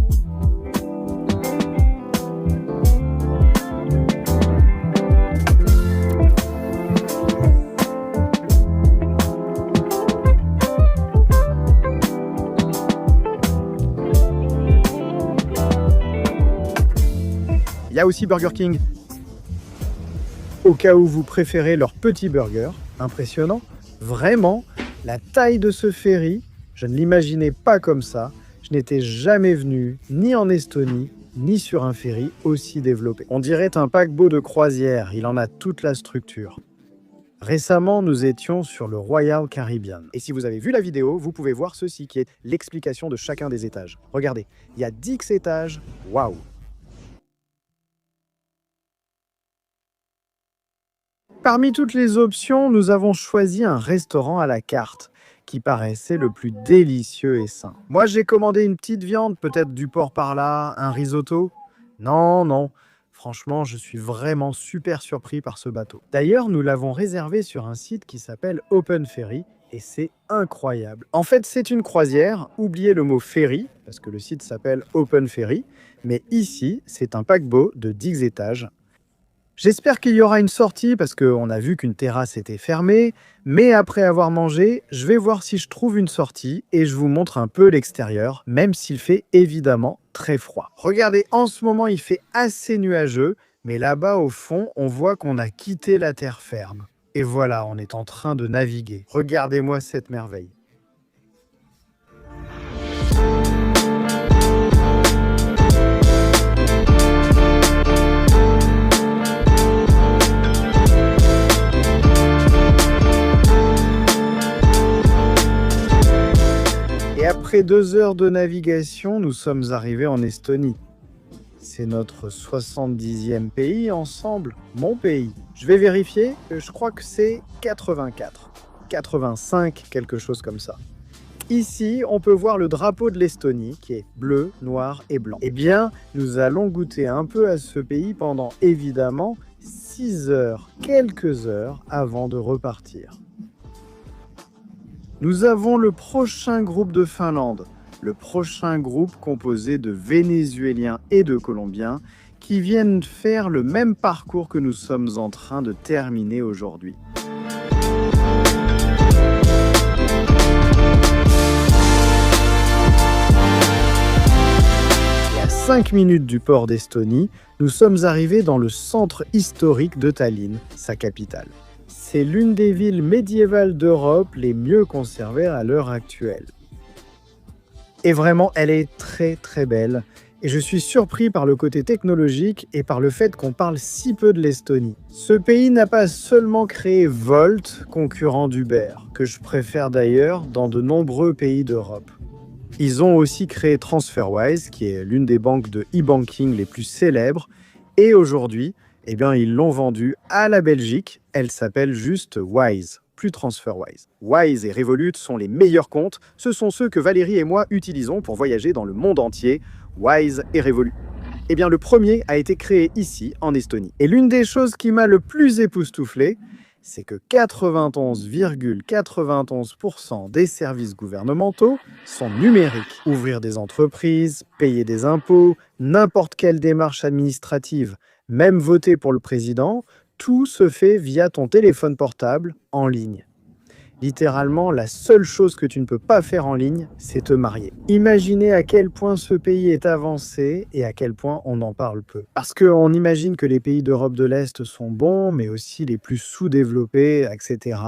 Il y a aussi Burger King. Au cas où vous préférez leur petit burger, impressionnant. Vraiment, la taille de ce ferry, je ne l'imaginais pas comme ça. Je n'étais jamais venu ni en Estonie, ni sur un ferry aussi développé. On dirait un paquebot de croisière, il en a toute la structure. Récemment, nous étions sur le Royal Caribbean. Et si vous avez vu la vidéo, vous pouvez voir ceci qui est l'explication de chacun des étages. Regardez, il y a 10 étages, waouh! Parmi toutes les options, nous avons choisi un restaurant à la carte qui paraissait le plus délicieux et sain. Moi, j'ai commandé une petite viande, peut-être du porc par là, un risotto. Non. Franchement, je suis vraiment super surpris par ce bateau. D'ailleurs, nous l'avons réservé sur un site qui s'appelle Open Ferry et c'est incroyable. En fait, c'est une croisière, oubliez le mot ferry, parce que le site s'appelle Open Ferry, mais ici, c'est un paquebot de 10 étages. J'espère qu'il y aura une sortie parce qu'on a vu qu'une terrasse était fermée, mais après avoir mangé, je vais voir si je trouve une sortie et je vous montre un peu l'extérieur, même s'il fait évidemment très froid. Regardez, en ce moment il fait assez nuageux, mais là-bas au fond, on voit qu'on a quitté la terre ferme. Et voilà, on est en train de naviguer. Regardez-moi cette merveille. Et après 2 heures de navigation, nous sommes arrivés en Estonie. C'est notre 70e pays ensemble, mon pays. Je vais vérifier, je crois que c'est 84, 85, quelque chose comme ça. Ici, on peut voir le drapeau de l'Estonie qui est bleu, noir et blanc. Eh bien, nous allons goûter un peu à ce pays pendant évidemment 6 heures, quelques heures avant de repartir. Nous avons le prochain groupe de Finlande, le prochain groupe composé de Vénézuéliens et de Colombiens qui viennent faire le même parcours que nous sommes en train de terminer aujourd'hui. Et à 5 minutes du port d'Estonie, nous sommes arrivés dans le centre historique de Tallinn, sa capitale. C'est l'une des villes médiévales d'Europe les mieux conservées à l'heure actuelle. Et vraiment, elle est très très belle. Et je suis surpris par le côté technologique et par le fait qu'on parle si peu de l'Estonie. Ce pays n'a pas seulement créé Wolt, concurrent d'Uber, que je préfère d'ailleurs dans de nombreux pays d'Europe. Ils ont aussi créé TransferWise, qui est l'une des banques de e-banking les plus célèbres. Et aujourd'hui, eh bien, ils l'ont vendue à la Belgique. Elle s'appelle juste Wise, plus TransferWise. Wise et Revolut sont les meilleurs comptes. Ce sont ceux que Valérie et moi utilisons pour voyager dans le monde entier. Wise et Revolut. Eh bien, le premier a été créé ici, en Estonie. Et l'une des choses qui m'a le plus époustouflé, c'est que 91,91% des services gouvernementaux sont numériques. Ouvrir des entreprises, payer des impôts, n'importe quelle démarche administrative, même voter pour le président, tout se fait via ton téléphone portable en ligne. Littéralement, la seule chose que tu ne peux pas faire en ligne, c'est te marier. Imaginez à quel point ce pays est avancé et à quel point on en parle peu. Parce qu'on imagine que les pays d'Europe de l'Est sont bons, mais aussi les plus sous-développés, etc.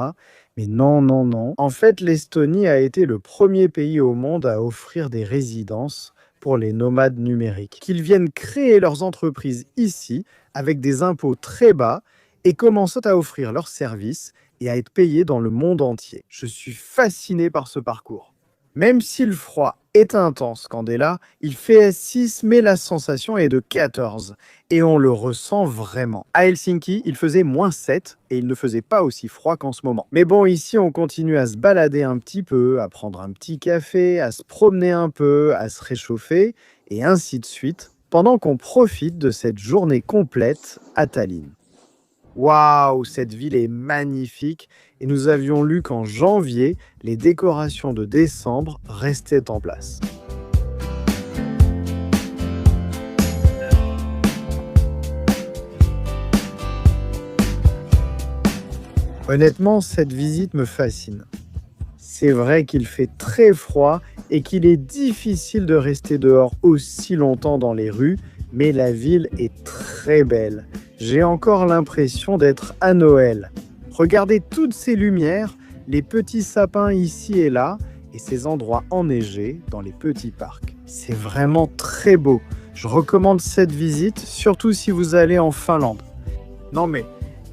Mais non. En fait, l'Estonie a été le premier pays au monde à offrir des résidences pour les nomades numériques. Qu'ils viennent créer leurs entreprises ici, avec des impôts très bas, et commencent à offrir leurs services et à être payés dans le monde entier. Je suis fasciné par ce parcours. Même si le froid est intense, Candela, il fait 6, mais la sensation est de 14. Et on le ressent vraiment. À Helsinki, il faisait -7 et il ne faisait pas aussi froid qu'en ce moment. Mais bon, ici, on continue à se balader un petit peu, à prendre un petit café, à se promener un peu, à se réchauffer, et ainsi de suite, pendant qu'on profite de cette journée complète à Tallinn. Waouh, cette ville est magnifique et nous avions lu qu'en janvier, les décorations de décembre restaient en place. Honnêtement, cette visite me fascine. C'est vrai qu'il fait très froid et qu'il est difficile de rester dehors aussi longtemps dans les rues, mais la ville est très belle. J'ai encore l'impression d'être à Noël. Regardez toutes ces lumières, les petits sapins ici et là, et ces endroits enneigés dans les petits parcs. C'est vraiment très beau. Je recommande cette visite, surtout si vous allez en Finlande. Non mais,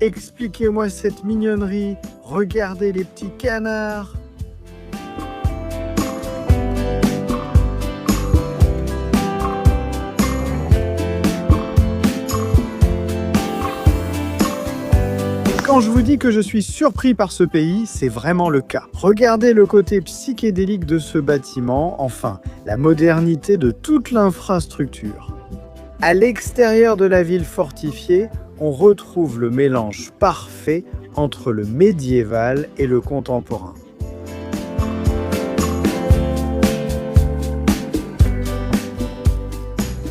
expliquez-moi cette mignonnerie. Regardez les petits canards. Quand je vous dis que je suis surpris par ce pays, c'est vraiment le cas. Regardez le côté psychédélique de ce bâtiment, enfin, la modernité de toute l'infrastructure. À l'extérieur de la ville fortifiée, on retrouve le mélange parfait entre le médiéval et le contemporain.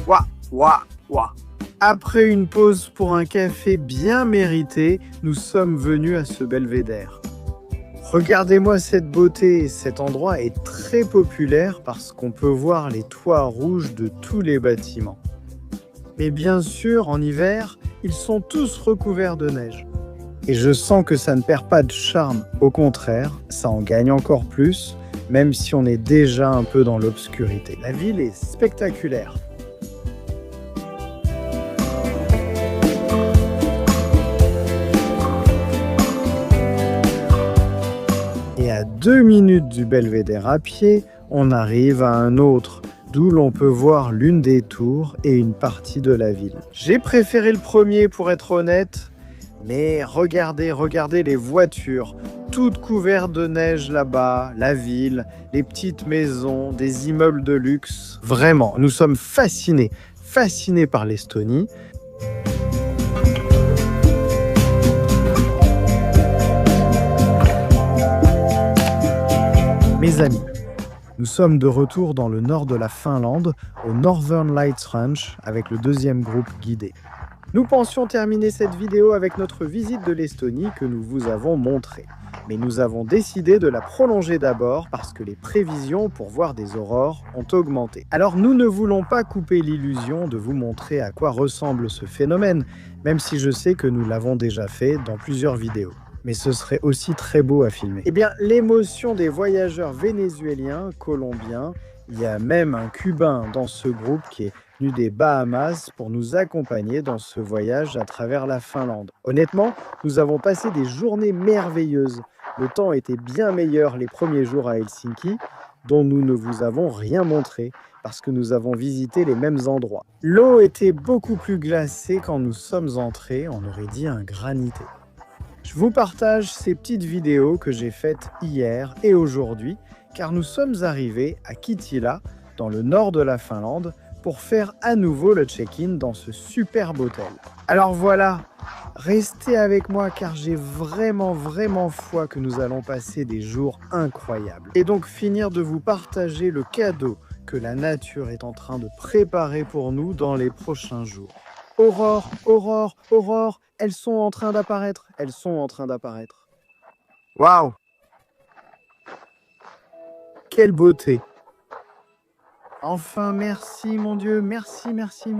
Ouah, ouah, ouah. Après une pause pour un café bien mérité, nous sommes venus à ce belvédère. Regardez-moi cette beauté, cet endroit est très populaire parce qu'on peut voir les toits rouges de tous les bâtiments. Mais bien sûr, en hiver, ils sont tous recouverts de neige. Et je sens que ça ne perd pas de charme, au contraire, ça en gagne encore plus, même si on est déjà un peu dans l'obscurité. La ville est spectaculaire. Et à 2 minutes du belvédère à pied, on arrive à un autre, d'où l'on peut voir l'une des tours et une partie de la ville. J'ai préféré le premier pour être honnête, mais regardez les voitures, toutes couvertes de neige là-bas, la ville, les petites maisons, des immeubles de luxe. Vraiment, nous sommes fascinés par l'Estonie. Mes amis, nous sommes de retour dans le nord de la Finlande, au Northern Lights Ranch, avec le deuxième groupe guidé. Nous pensions terminer cette vidéo avec notre visite de l'Estonie que nous vous avons montrée. Mais nous avons décidé de la prolonger d'abord parce que les prévisions pour voir des aurores ont augmenté. Alors nous ne voulons pas couper l'illusion de vous montrer à quoi ressemble ce phénomène, même si je sais que nous l'avons déjà fait dans plusieurs vidéos. Mais ce serait aussi très beau à filmer. Eh bien, l'émotion des voyageurs vénézuéliens, colombiens, il y a même un Cubain dans ce groupe qui est venu des Bahamas pour nous accompagner dans ce voyage à travers la Finlande. Honnêtement, nous avons passé des journées merveilleuses. Le temps était bien meilleur les premiers jours à Helsinki, dont nous ne vous avons rien montré, parce que nous avons visité les mêmes endroits. L'eau était beaucoup plus glacée quand nous sommes entrés, on aurait dit un granité. Je vous partage ces petites vidéos que j'ai faites hier et aujourd'hui, car nous sommes arrivés à Kittilä, dans le nord de la Finlande, pour faire à nouveau le check-in dans ce superbe hôtel. Alors voilà, restez avec moi car j'ai vraiment foi que nous allons passer des jours incroyables. Et donc finir de vous partager le cadeau que la nature est en train de préparer pour nous dans les prochains jours. Aurore, aurore, aurore, elles sont en train d'apparaître, Waouh! Quelle beauté! Enfin, merci mon Dieu, merci. Merci.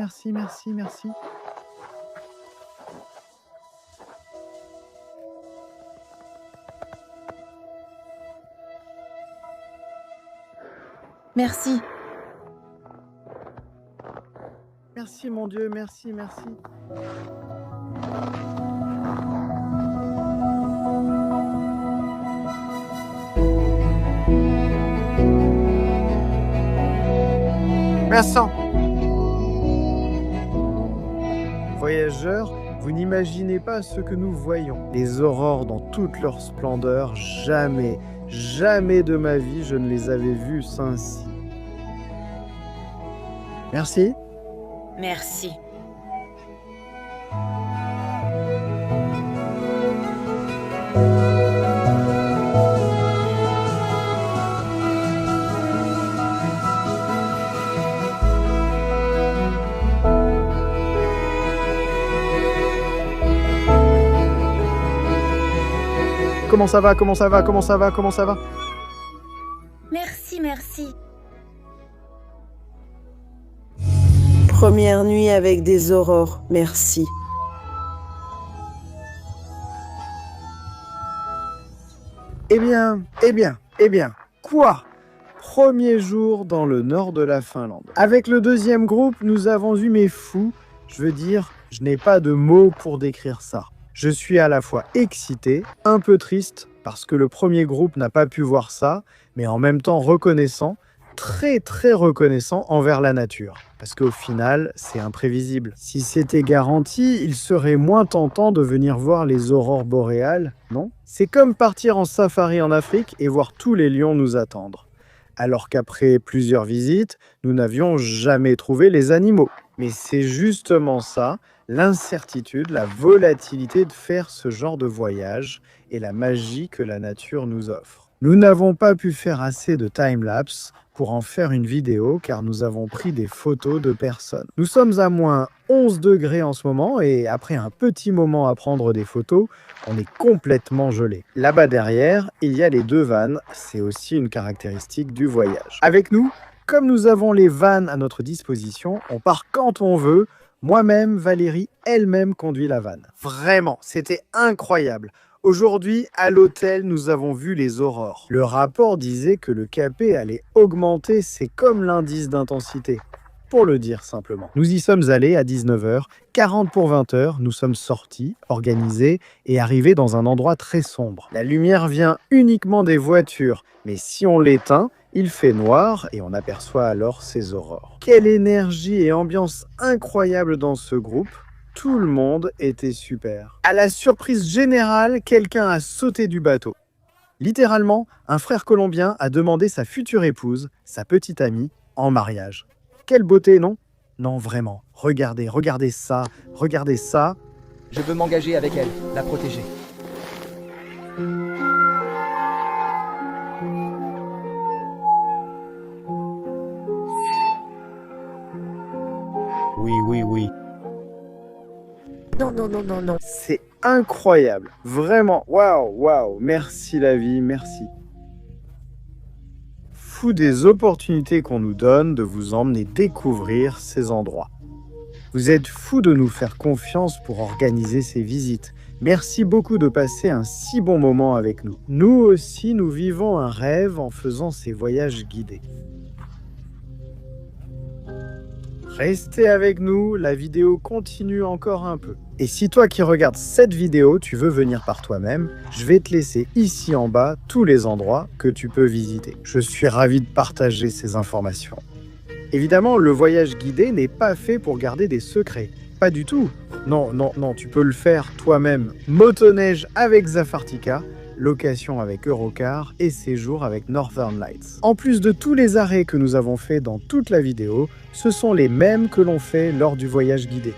Merci mon Dieu, merci. cassant. Voyageurs, vous n'imaginez pas ce que nous voyons. Les aurores dans toute leur splendeur, jamais, jamais de ma vie je ne les avais vues ainsi. Merci. Merci. Comment ça va? Comment ça va? Comment ça va? Comment ça va? Merci, merci. Première nuit avec des aurores, merci. Eh bien, quoi? Premier jour dans le nord de la Finlande. Avec le deuxième groupe, nous avons eu mes fous. Je veux dire, je n'ai pas de mots pour décrire ça. Je suis à la fois excité, un peu triste, parce que le premier groupe n'a pas pu voir ça, mais en même temps reconnaissant, très très reconnaissant envers la nature. Parce qu'au final, c'est imprévisible. Si c'était garanti, il serait moins tentant de venir voir les aurores boréales, non? C'est comme partir en safari en Afrique et voir tous les lions nous attendre. Alors qu'après plusieurs visites, nous n'avions jamais trouvé les animaux. Mais c'est justement ça, l'incertitude, la volatilité de faire ce genre de voyage et la magie que la nature nous offre. Nous n'avons pas pu faire assez de time-lapse pour en faire une vidéo car nous avons pris des photos de personnes. Nous sommes à moins 11 degrés en ce moment et après un petit moment à prendre des photos, on est complètement gelé. Là-bas derrière, il y a les 2 vannes, c'est aussi une caractéristique du voyage. Avec nous, comme nous avons les vannes à notre disposition, on part quand on veut. Moi-même, Valérie elle-même conduit la vanne. Vraiment, c'était incroyable. Aujourd'hui, à l'hôtel, nous avons vu les aurores. Le rapport disait que le KP allait augmenter, c'est comme l'indice d'intensité. Pour le dire simplement. Nous y sommes allés à 19h, 40 pour 20h, nous sommes sortis, organisés et arrivés dans un endroit très sombre. La lumière vient uniquement des voitures, mais si on l'éteint, il fait noir et on aperçoit alors ces aurores. Quelle énergie et ambiance incroyable dans ce groupe. Tout le monde était super. À la surprise générale, quelqu'un a sauté du bateau. Littéralement, un frère colombien a demandé sa future épouse, sa petite amie, en mariage. Quelle beauté, non? Non, vraiment. Regardez, regardez ça, regardez ça. Je veux m'engager avec elle, la protéger. Oui, oui, oui. Non, non, non, non, non. C'est incroyable. Vraiment. Waouh, waouh. Merci la vie, merci. Fou des opportunités qu'on nous donne de vous emmener découvrir ces endroits. Vous êtes fous de nous faire confiance pour organiser ces visites. Merci beaucoup de passer un si bon moment avec nous. Nous aussi, nous vivons un rêve en faisant ces voyages guidés. Restez avec nous, la vidéo continue encore un peu. Et si toi qui regardes cette vidéo, tu veux venir par toi-même, je vais te laisser ici en bas tous les endroits que tu peux visiter. Je suis ravi de partager ces informations. Évidemment, le voyage guidé n'est pas fait pour garder des secrets. Pas du tout. Non, non, non, tu peux le faire toi-même. Motoneige avec Zafartika, location avec Eurocar et séjour avec Northern Lights. En plus de tous les arrêts que nous avons faits dans toute la vidéo, ce sont les mêmes que l'on fait lors du voyage guidé.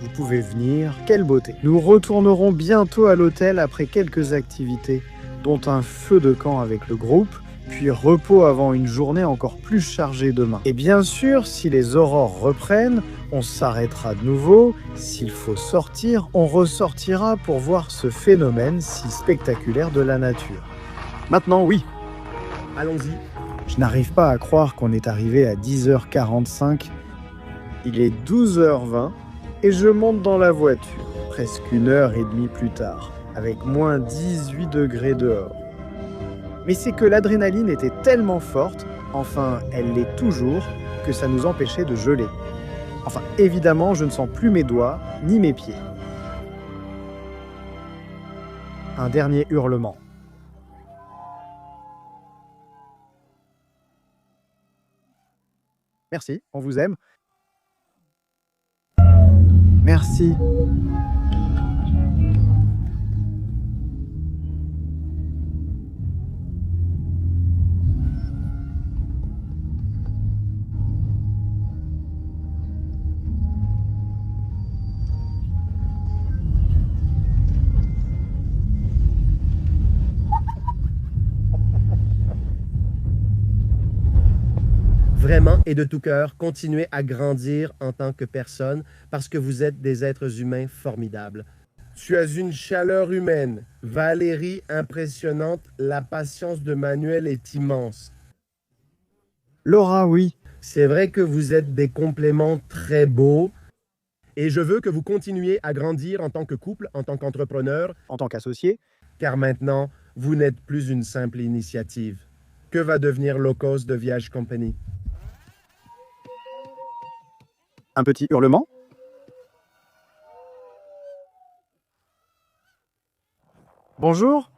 Vous pouvez venir, quelle beauté. Nous retournerons bientôt à l'hôtel après quelques activités, dont un feu de camp avec le groupe, puis repos avant une journée encore plus chargée demain. Et bien sûr, si les aurores reprennent, on s'arrêtera de nouveau. S'il faut sortir, on ressortira pour voir ce phénomène si spectaculaire de la nature. Maintenant, oui, allons-y. Je n'arrive pas à croire qu'on est arrivé à 10h45. Il est 12h20 et je monte dans la voiture, presque 1h30 plus tard, avec moins 18 degrés dehors. Mais c'est que l'adrénaline était tellement forte, enfin elle l'est toujours, que ça nous empêchait de geler. Enfin, évidemment, je ne sens plus mes doigts, ni mes pieds. Un dernier hurlement. Merci, on vous aime. Merci. Vraiment et de tout cœur, continuez à grandir en tant que personne parce que vous êtes des êtres humains formidables. Tu as une chaleur humaine. Valérie, impressionnante. La patience de Manuel est immense. Laura, oui. C'est vrai que vous êtes des compléments très beaux. Et je veux que vous continuiez à grandir en tant que couple, en tant qu'entrepreneur, en tant qu'associé. Car maintenant, vous n'êtes plus une simple initiative. Que va devenir Locos de Viage Company? Un petit hurlement. Bonjour.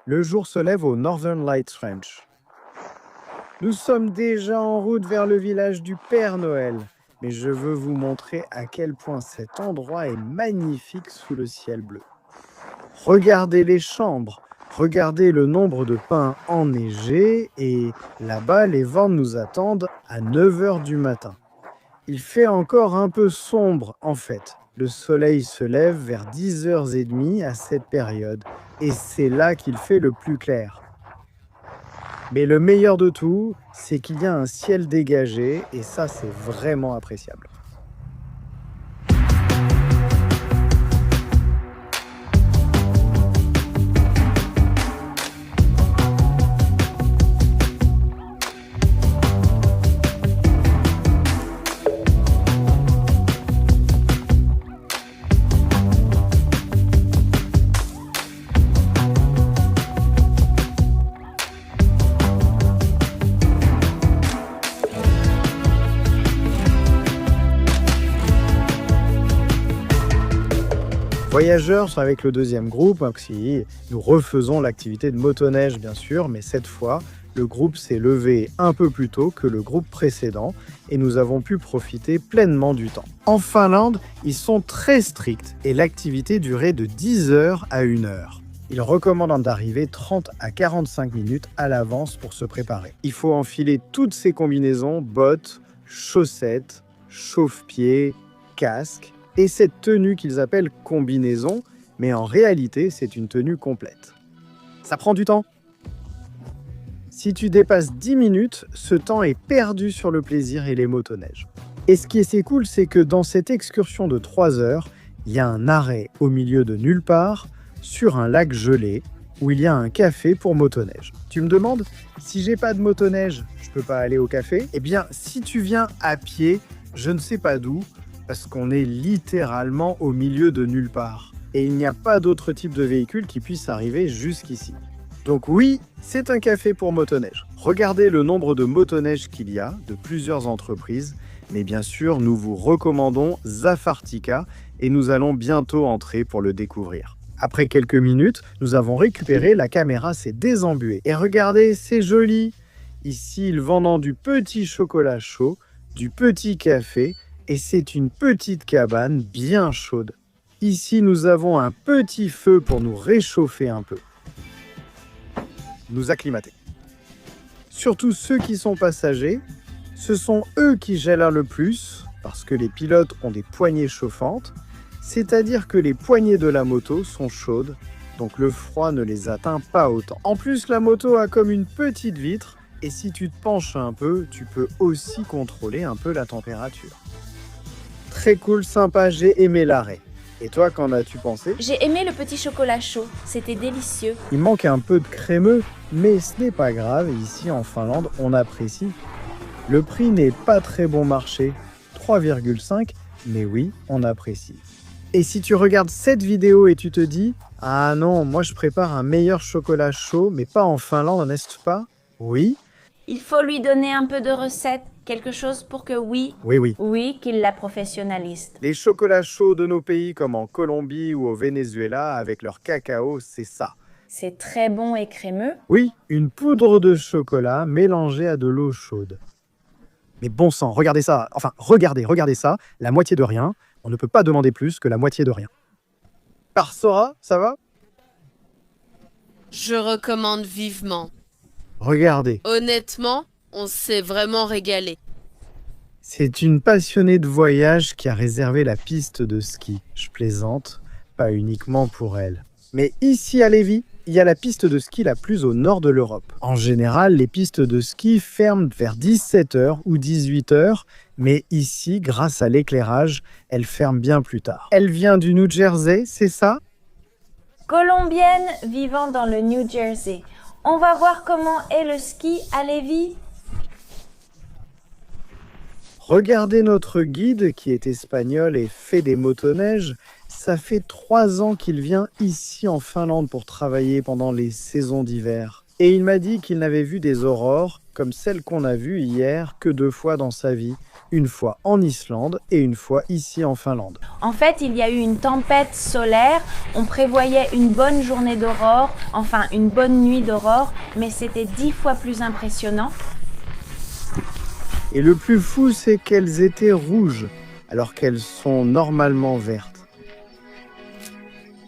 Le jour se lève au Northern Lights Ranch. Nous sommes déjà en route vers le village du Père Noël, mais je veux vous montrer à quel point cet endroit est magnifique sous le ciel bleu. Regardez les chambres, regardez le nombre de pins enneigés et là-bas, les vents nous attendent à 9 h du matin. Il fait encore un peu sombre en fait. Le soleil se lève vers 10h30 à cette période et c'est là qu'il fait le plus clair. Mais le meilleur de tout, c'est qu'il y a un ciel dégagé et ça, c'est vraiment appréciable. Voyageurs sont avec le deuxième groupe, aussi, nous refaisons l'activité de motoneige bien sûr, mais cette fois, le groupe s'est levé un peu plus tôt que le groupe précédent et nous avons pu profiter pleinement du temps. En Finlande, ils sont très stricts et l'activité durait de 10 h à 1 h. Ils recommandent d'arriver 30 à 45 minutes à l'avance pour se préparer. Il faut enfiler toutes ces combinaisons, bottes, chaussettes, chauffe-pieds, casques, et cette tenue qu'ils appellent combinaison, mais en réalité, c'est une tenue complète. Ça prend du temps. Si tu dépasses 10 minutes, ce temps est perdu sur le plaisir et les motoneiges. Et ce qui est assez cool, c'est que dans cette excursion de 3 heures, il y a un arrêt au milieu de nulle part, sur un lac gelé, où il y a un café pour motoneige. Tu me demandes, si j'ai pas de motoneige, je peux pas aller au café? Eh bien, si tu viens à pied, je ne sais pas d'où, parce qu'on est littéralement au milieu de nulle part. Et il n'y a pas d'autre type de véhicule qui puisse arriver jusqu'ici. Donc oui, c'est un café pour motoneige. Regardez le nombre de motoneiges qu'il y a, de plusieurs entreprises, mais bien sûr, nous vous recommandons Zafartika et nous allons bientôt entrer pour le découvrir. Après quelques minutes, nous avons récupéré, la caméra s'est désembuée. Et regardez, c'est joli. Ici, ils vendent du petit chocolat chaud, du petit café, et c'est une petite cabane bien chaude. Ici, nous avons un petit feu pour nous réchauffer un peu. Nous acclimater. Surtout ceux qui sont passagers, ce sont eux qui gèlent le plus, parce que les pilotes ont des poignées chauffantes, c'est-à-dire que les poignées de la moto sont chaudes, donc le froid ne les atteint pas autant. En plus, la moto a comme une petite vitre, et si tu te penches un peu, tu peux aussi contrôler un peu la température. Très cool, sympa, j'ai aimé l'arrêt. Et toi, qu'en as-tu pensé? J'ai aimé le petit chocolat chaud, c'était délicieux. Il manque un peu de crémeux, mais ce n'est pas grave, ici en Finlande, on apprécie. Le prix n'est pas très bon marché, 3,5, mais oui, on apprécie. Et si tu regardes cette vidéo et tu te dis « Ah non, moi je prépare un meilleur chocolat chaud, mais pas en Finlande, n'est-ce pas ?» Oui. Il faut lui donner un peu de recette, quelque chose pour que oui, qu'il la professionnalise. Les chocolats chauds de nos pays comme en Colombie ou au Venezuela avec leur cacao, c'est ça. C'est très bon et crémeux. Oui, une poudre de chocolat mélangée à de l'eau chaude. Mais bon sang, regardez ça. Enfin, regardez ça. La moitié de rien. On ne peut pas demander plus que la moitié de rien. Sora, ça va? Je recommande vivement. Regardez. Honnêtement, on s'est vraiment régalé. C'est une passionnée de voyage qui a réservé la piste de ski. Je plaisante, pas uniquement pour elle. Mais ici à Lévis, il y a la piste de ski la plus au nord de l'Europe. En général, les pistes de ski ferment vers 17h ou 18h, mais ici, grâce à l'éclairage, elles ferment bien plus tard. Elle vient du New Jersey, c'est ça? Colombienne vivant dans le New Jersey. On va voir comment est le ski à Lévis. Regardez notre guide qui est espagnol et fait des motoneiges. Ça fait 3 ans qu'il vient ici en Finlande pour travailler pendant les saisons d'hiver. Et il m'a dit qu'il n'avait vu des aurores comme celle qu'on a vue hier que 2 fois dans sa vie. Une fois en Islande et une fois ici en Finlande. En fait, il y a eu une tempête solaire. On prévoyait une bonne journée d'aurore, enfin une bonne nuit d'aurore, mais c'était 10 fois plus impressionnant. Et le plus fou, c'est qu'elles étaient rouges, alors qu'elles sont normalement vertes.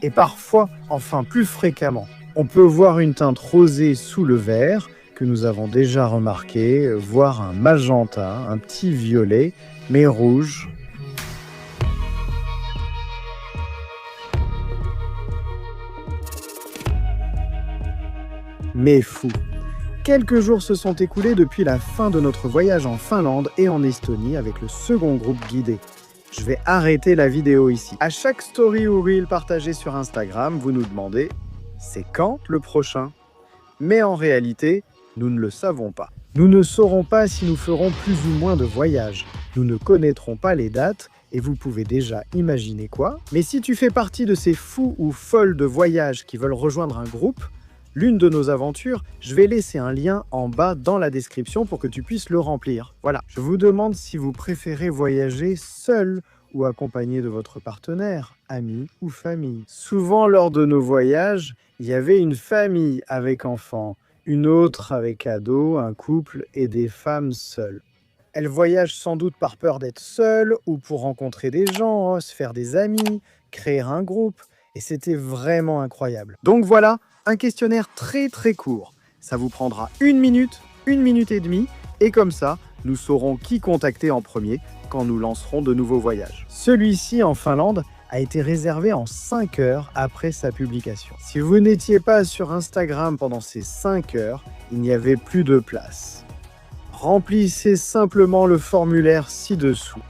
Et parfois, enfin plus fréquemment, on peut voir une teinte rosée sous le vert, que nous avons déjà remarqué, voire un magenta, un petit violet, mais rouge. Mais fou. Quelques jours se sont écoulés depuis la fin de notre voyage en Finlande et en Estonie avec le second groupe guidé. Je vais arrêter la vidéo ici. À chaque story ou reel partagé sur Instagram, vous nous demandez « C'est quand le prochain ?» Mais en réalité, nous ne le savons pas. Nous ne saurons pas si nous ferons plus ou moins de voyages. Nous ne connaîtrons pas les dates et vous pouvez déjà imaginer quoi. Mais si tu fais partie de ces fous ou folles de voyage qui veulent rejoindre un groupe, l'une de nos aventures, je vais laisser un lien en bas dans la description pour que tu puisses le remplir. Voilà. Je vous demande si vous préférez voyager seul ou accompagné de votre partenaire, ami ou famille. Souvent, lors de nos voyages, il y avait une famille avec enfants, une autre avec ados, un couple et des femmes seules. Elles voyagent sans doute par peur d'être seules ou pour rencontrer des gens, se faire des amis, créer un groupe. Et c'était vraiment incroyable. Donc voilà, un questionnaire très court. Ça vous prendra 1 minute, 1 minute et demie. Et comme ça, nous saurons qui contacter en premier quand nous lancerons de nouveaux voyages. Celui-ci en Finlande a été réservé en 5 heures après sa publication. Si vous n'étiez pas sur Instagram pendant ces 5 heures, il n'y avait plus de place. Remplissez simplement le formulaire ci-dessous.